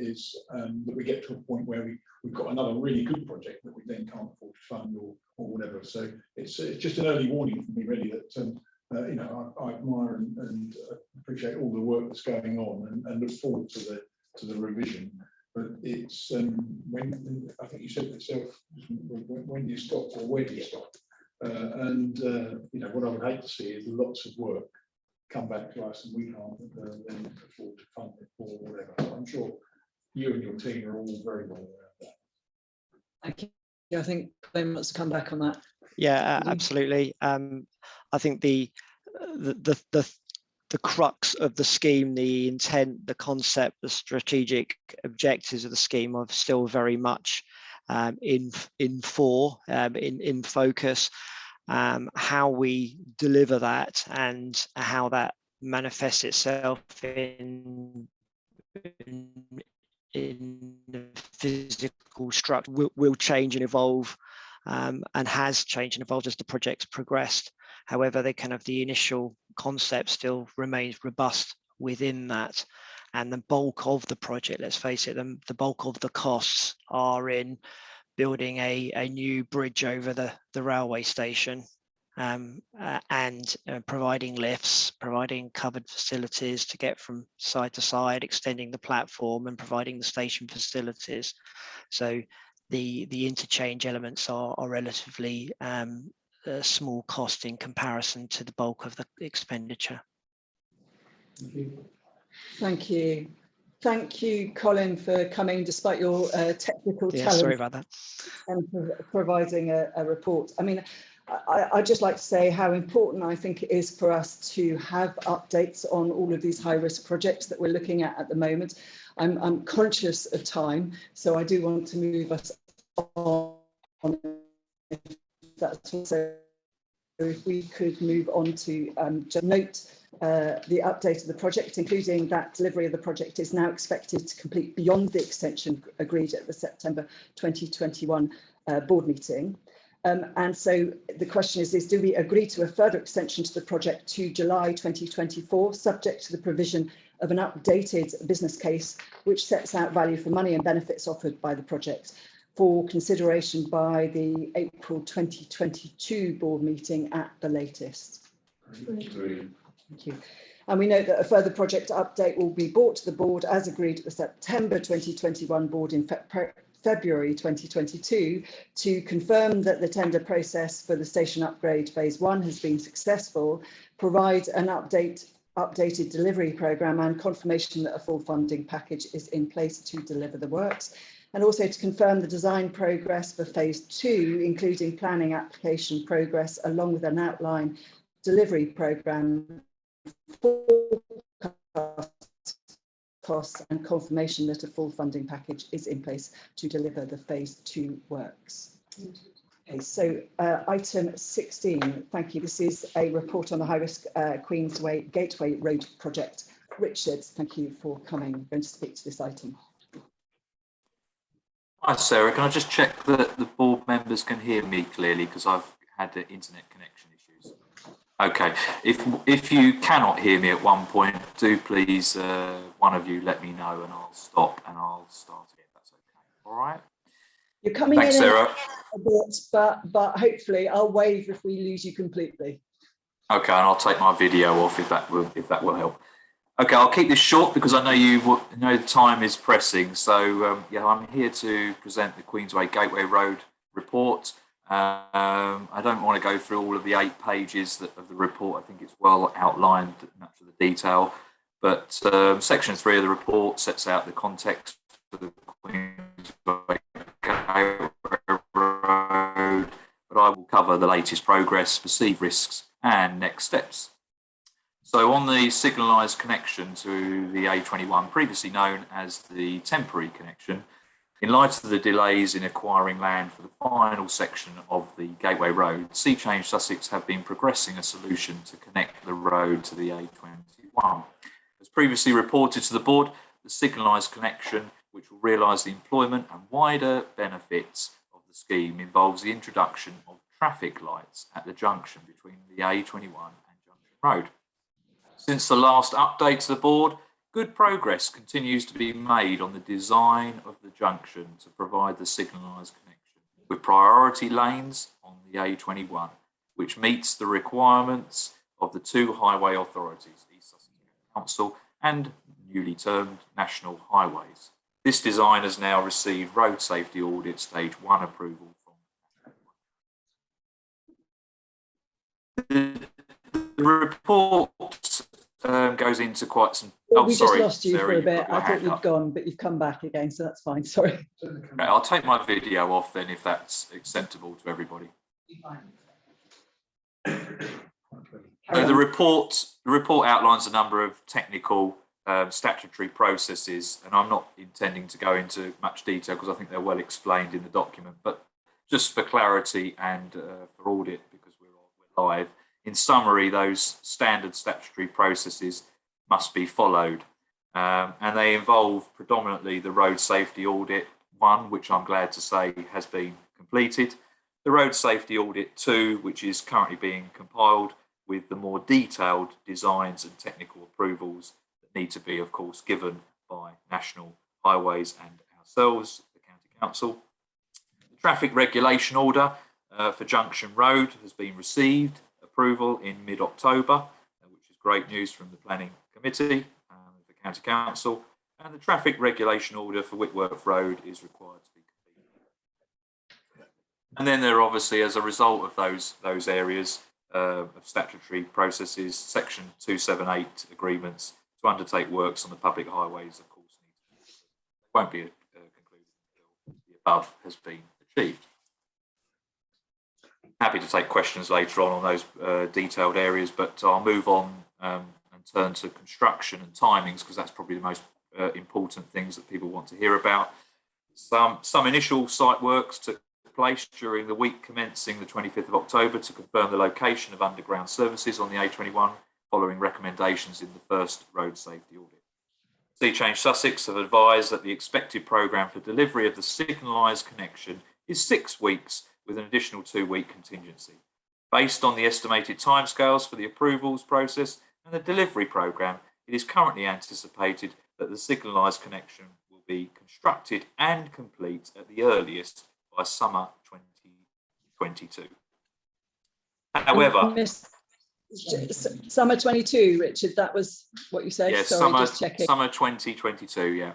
S3: we get to a point where we've got another really good project that we then can't afford to fund or whatever. So it's just an early warning for me, really, that I admire and appreciate all the work that's going on and look forward to the revision. But it's when, I think you said it yourself, when do you stop or where do you stop? What I would hate to see is lots of work come back to us and we can't then afford to fund it or whatever. So I'm sure you and your team are all very well aware of that.
S1: Thank you. Yeah, I think Colin wants to come back on that.
S18: Yeah, absolutely. I think the crux of the scheme, the intent, the concept, the strategic objectives of the scheme are still very much in focus. how we deliver that and how that manifests itself in the physical structure will change and evolve, and has changed and evolved as the project's progressed. However, the initial concept still remains robust within that. And the bulk of the project, let's face it, the bulk of the costs are in building a new bridge over the railway station, and providing lifts, providing covered facilities to get from side to side, extending the platform and providing the station facilities. So the interchange elements are relatively a small cost in comparison to the bulk of the expenditure.
S1: Thank you. Thank you, Colin, for coming despite your technical challenge.
S18: Sorry about that.
S1: And providing a report. I mean, I'd just like to say how important I think it is for us to have updates on all of these high-risk projects that we're looking at the moment. I'm conscious of time, so I do want to move us on. If that's also, if we could move on to just note the update of the project, including that delivery of the project is now expected to complete beyond the extension agreed at the September 2021 board meeting. And so the question is, do we agree to a further extension to the project to July 2024, subject to the provision of an updated business case, which sets out value for money and benefits offered by the project for consideration by the April 2022 board meeting at the latest? Thank you. And we note that a further project update will be brought to the board as agreed at the September 2021 board in February 2022 to confirm that the tender process for the station upgrade phase 1 has been successful, provide an updated delivery programme and confirmation that a full funding package is in place to deliver the works, and also to confirm the design progress for phase 2, including planning application progress, along with an outline delivery programme, costs and confirmation that a full funding package is in place to deliver the phase 2 works. Okay, so item 16, thank you. This is a report on the high-risk Queensway Gateway Road project. Richard, thank you for coming. I'm going to speak to this item.
S19: Hi Sarah, can I just check that the board members can hear me clearly, because I've had the internet connection issues. Okay, if you cannot hear me at one point, do please, one of you let me know and I'll stop and I'll start again. That's okay. All right.
S1: You're coming
S19: Thanks,
S1: in
S19: Sarah.
S1: A bit, but hopefully I'll wave if we lose you completely.
S19: Okay, and I'll take my video off if that will help. Okay, I'll keep this short because I know you know the time is pressing. So yeah, I'm here to present the Queensway Gateway Road report. I don't want to go through all of the 8 pages of the report. I think it's well outlined, much of the detail. But section 3 of the report sets out the context for the Queensway Gateway Road. But I will cover the latest progress, perceived risks, and next steps. So on the signalised connection to the A21, previously known as the temporary connection, in light of the delays in acquiring land for the final section of the Gateway Road, Sea Change Sussex have been progressing a solution to connect the road to the A21. As previously reported to the board, the signalised connection, which will realise the employment and wider benefits of the scheme, involves the introduction of traffic lights at the junction between the A21 and Junction Road. Since the last update to the board, good progress continues to be made on the design of the junction to provide the signalised connection, with priority lanes on the A21, which meets the requirements of the 2 highway authorities, East Sussex Council and newly termed National Highways. This design has now received Road Safety Audit Stage 1 approval from the report goes into quite some.
S1: Well,
S19: oh,
S1: we
S19: sorry,
S1: just lost you
S19: Sarah,
S1: for a bit. I thought you'd
S19: up.
S1: gone, but you've come back again, so that's fine. Sorry.
S19: Okay, I'll take my video off then, if that's acceptable to everybody. The report outlines a number of technical statutory processes, and I'm not intending to go into much detail because I think they're well explained in the document. But just for clarity and for audit, because we're on live. In summary, those standard statutory processes must be followed, and they involve predominantly the road safety audit 1, which I'm glad to say has been completed, the road safety audit 2, which is currently being compiled with the more detailed designs and technical approvals that need to be, of course, given by National Highways and ourselves, the County Council. The traffic regulation order for Junction Road has been received approval in mid-October, which is great news from the Planning Committee and the County Council, and the traffic regulation order for Whitworth Road is required to be completed. And then there are obviously, as a result of those areas of statutory processes, Section 278 agreements to undertake works on the public highways, of course, won't be concluded until the above has been achieved. Happy to take questions later on those detailed areas, but I'll move on and turn to construction and timings, because that's probably the most important things that people want to hear about. Some initial site works took place during the week commencing the 25th of October to confirm the location of underground services on the A21, following recommendations in the first road safety audit. Sea Change Sussex have advised that the expected programme for delivery of the signalised connection is 6 weeks, with an additional 2-week contingency. Based on the estimated timescales for the approvals process and the delivery programme, it is currently anticipated that the signalised connection will be constructed and complete at the earliest by summer 2022. However,
S1: summer 22, Richard, that was what you said?
S19: Yes,
S1: Sorry, just checking.
S19: summer 2022, yeah.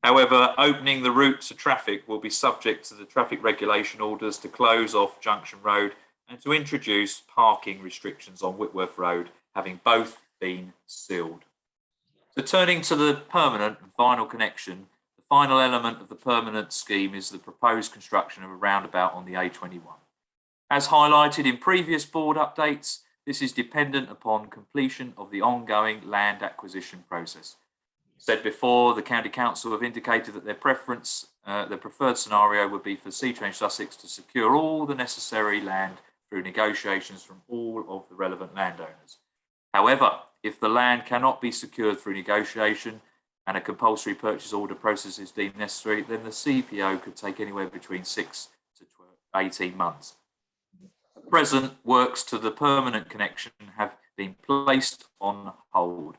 S19: However, opening the route to traffic will be subject to the traffic regulation orders to close off Junction Road and to introduce parking restrictions on Whitworth Road, having both been sealed. So turning to the permanent and final connection, the final element of the permanent scheme is the proposed construction of a roundabout on the A21. As highlighted in previous board updates, this is dependent upon completion of the ongoing land acquisition process. Said before, the County Council have indicated that their preferred scenario would be for Sea Change Sussex to secure all the necessary land through negotiations from all of the relevant landowners. However, if the land cannot be secured through negotiation and a compulsory purchase order process is deemed necessary, then the CPO could take anywhere between 6 to 18 months. At present, works to the permanent connection have been placed on hold,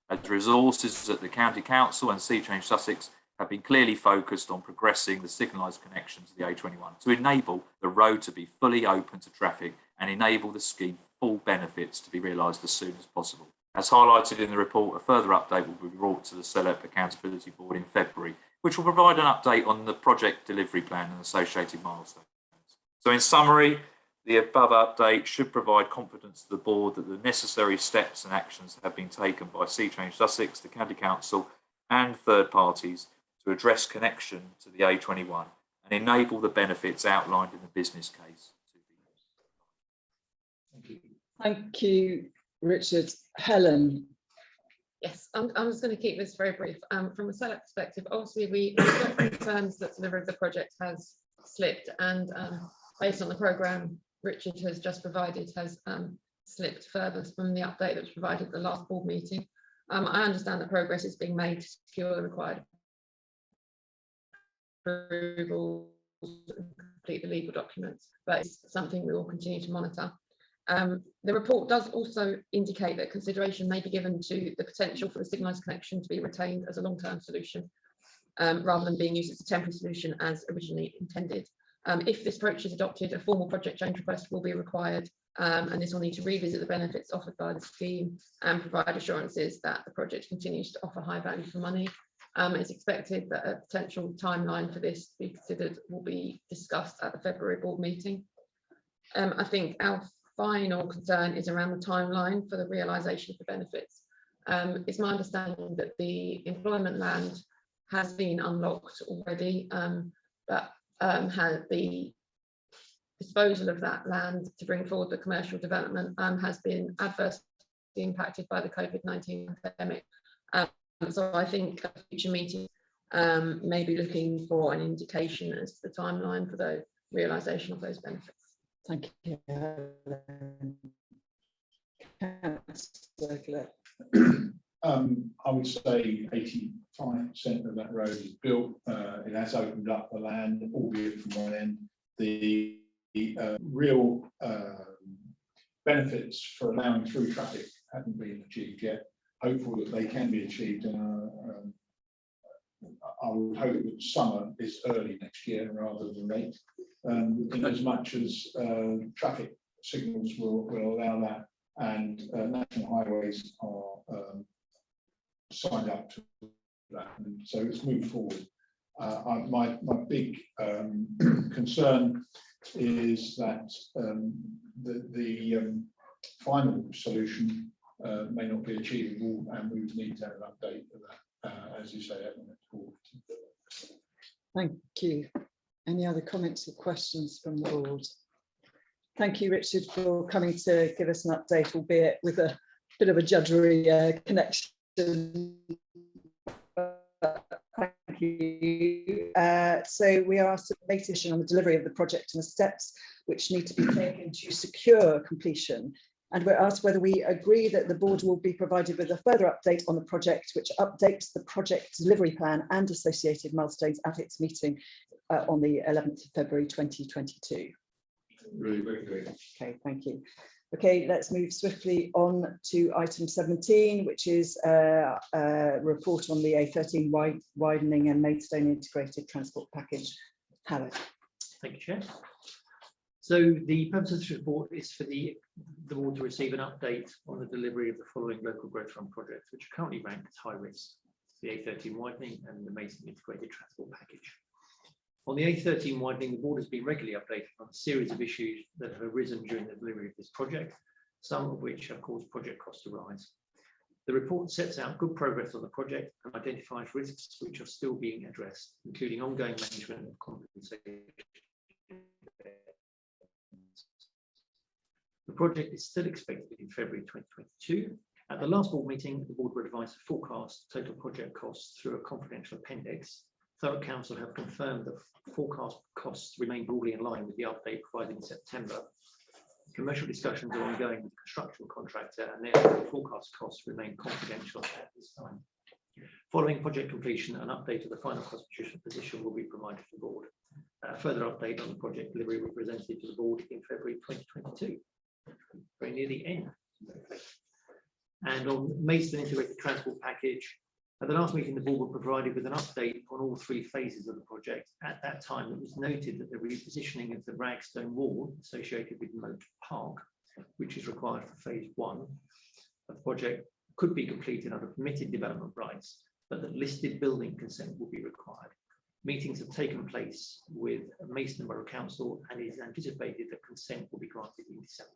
S19: as resources at the County Council and Sea Change Sussex have been clearly focused on progressing the signalised connection to the A21 to enable the road to be fully open to traffic and enable the scheme's full benefits to be realised as soon as possible. As highlighted in the report, a further update will be brought to the SELEP Accountability Board in February, which will provide an update on the project delivery plan and associated milestones. So in summary, the above update should provide confidence to the board that the necessary steps and actions have been taken by Sea Change Sussex, the County Council and third parties to address connection to the A21 and enable the benefits outlined in the business case.
S1: Thank you, Richard. Helen.
S9: Yes, I'm just going to keep this very brief. From a SELEP perspective, obviously we've got concerns that delivery of the project has slipped, and based on the programme Richard has just provided, has slipped further from the update that was provided at the last board meeting. I understand that progress is being made to secure the required approvals and complete the legal documents, but it's something we will continue to monitor. The report does also indicate that consideration may be given to the potential for the signalised connection to be retained as a long-term solution, rather than being used as a temporary solution as originally intended. If this approach is adopted, a formal project change request will be required, and this will need to revisit the benefits offered by the scheme and provide assurances that the project continues to offer high value for money. It's expected that a potential timeline for this to be considered will be discussed at the February board meeting. I think our final concern is around the timeline for the realisation of the benefits. It's my understanding that the employment land has been unlocked already, but had the disposal of that land to bring forward the commercial development has been adversely impacted by the COVID-19 pandemic. So I think a future meeting may be looking for an indication as to the timeline for the realisation of those benefits.
S1: Thank you.
S3: I would say 85% of that road is built. It has opened up the land, albeit from one end. The real benefits for allowing through traffic haven't been achieved yet. Hopeful that they can be achieved, and I would hope that summer is early next year rather than late, in as much as traffic signals will allow that, and national highways are signed up to that, and so it's moved forward. My big concern is that the final solution may not be achievable, and we would need to have an update of that, as you say, at the next board.
S1: Thank you. Any other comments or questions from the board? Thank you, Richard, for coming to give us an update, albeit with a bit of a judgery connection. Thank you. So we are asked to make a decision on the delivery of the project and the steps which need to be taken to secure completion. And we're asked whether we agree that the board will be provided with a further update on the project, which updates the project delivery plan and associated milestones at its meeting on the 11th of February 2022.
S15: Really, very good.
S1: Okay, thank you. Okay, let's move swiftly on to item 17, which is a report on the A13 widening and Maidstone integrated transport package. Howard.
S17: Thank you, Chair. So the purpose of this report is for the board to receive an update on the delivery of the following local growth fund projects, which are currently ranked as high risk: the A13 widening and the Maidstone integrated transport package. On the A13 widening, the board has been regularly updated on a series of issues that have arisen during the delivery of this project, some of which have caused project costs to rise. The report sets out good progress on the project and identifies risks which are still being addressed, including ongoing management of compensation. The project is still expected in February 2022. At the last board meeting, the board advised a forecast total project costs through a confidential appendix. Thorough Council have confirmed that forecast costs remain broadly in line with the update provided in September. Commercial discussions are ongoing with the construction contractor, and therefore forecast costs remain confidential at this time. Following project completion, an update of the final cost position will be provided to the board. A further update on the project delivery will be presented to the board in February 2022. Very near the end. And on Maidstone integrated transport package, at the last meeting, the board were provided with an update on all three phases of the project. At that time, it was noted that the repositioning of the ragstone wall associated with Moat Park, which is required for phase 1 of the project, could be completed under permitted development rights, but that listed building consent will be required. Meetings have taken place with Maidstone Borough Council, and it is anticipated that consent will be granted in December.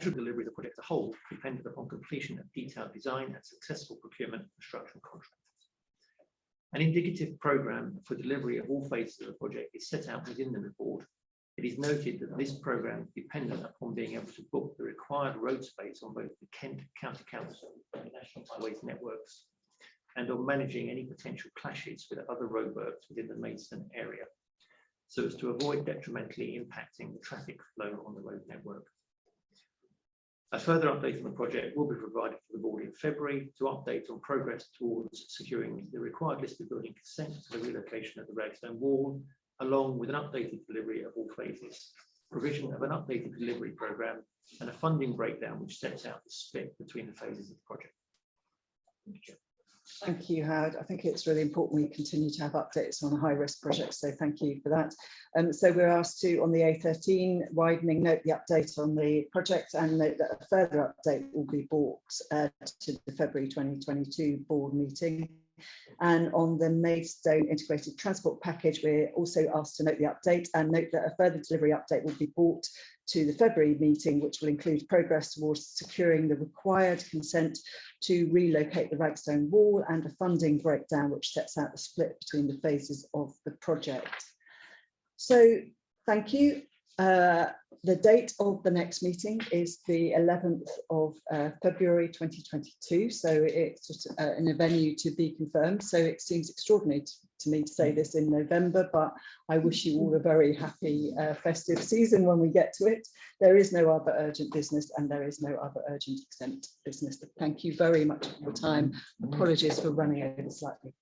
S17: Delivery of the project as a whole depended upon completion of detailed design and successful procurement and construction contracts. An indicative programme for delivery of all phases of the project is set out within the report. It is noted that this programme is dependent upon being able to book the required road space on both the Kent County Council and the National Highways networks, and on managing any potential clashes with other roadworks within the Maidstone area, so as to avoid detrimentally impacting the traffic flow on the road network. A further update on the project will be provided to the board in February to update on progress towards securing the required listed building consent for the relocation of the ragstone wall, along with an updated delivery of all phases, provision of an updated delivery programme, and a funding breakdown which sets out the split between the phases of the project.
S1: Thank you, Howard. I think it's really important we continue to have updates on high-risk projects, so thank you for that. So we're asked to, on the A13 widening, note the update on the project and note that a further update will be brought to the February 2022 board meeting. And on the Maidstone integrated transport package, we're also asked to note the update and note that a further delivery update will be brought to the February meeting, which will include progress towards securing the required consent to relocate the ragstone wall and a funding breakdown which sets out the split between the phases of the project. So thank you. The date of the next meeting is the 11th of February 2022, so it's just in a venue to be confirmed. So it seems extraordinary to me to say this in November, but I wish you all a very happy festive season when we get to it. There is no other urgent business and there is no other urgent exempt business. Thank you very much for your time. Apologies for running over slightly.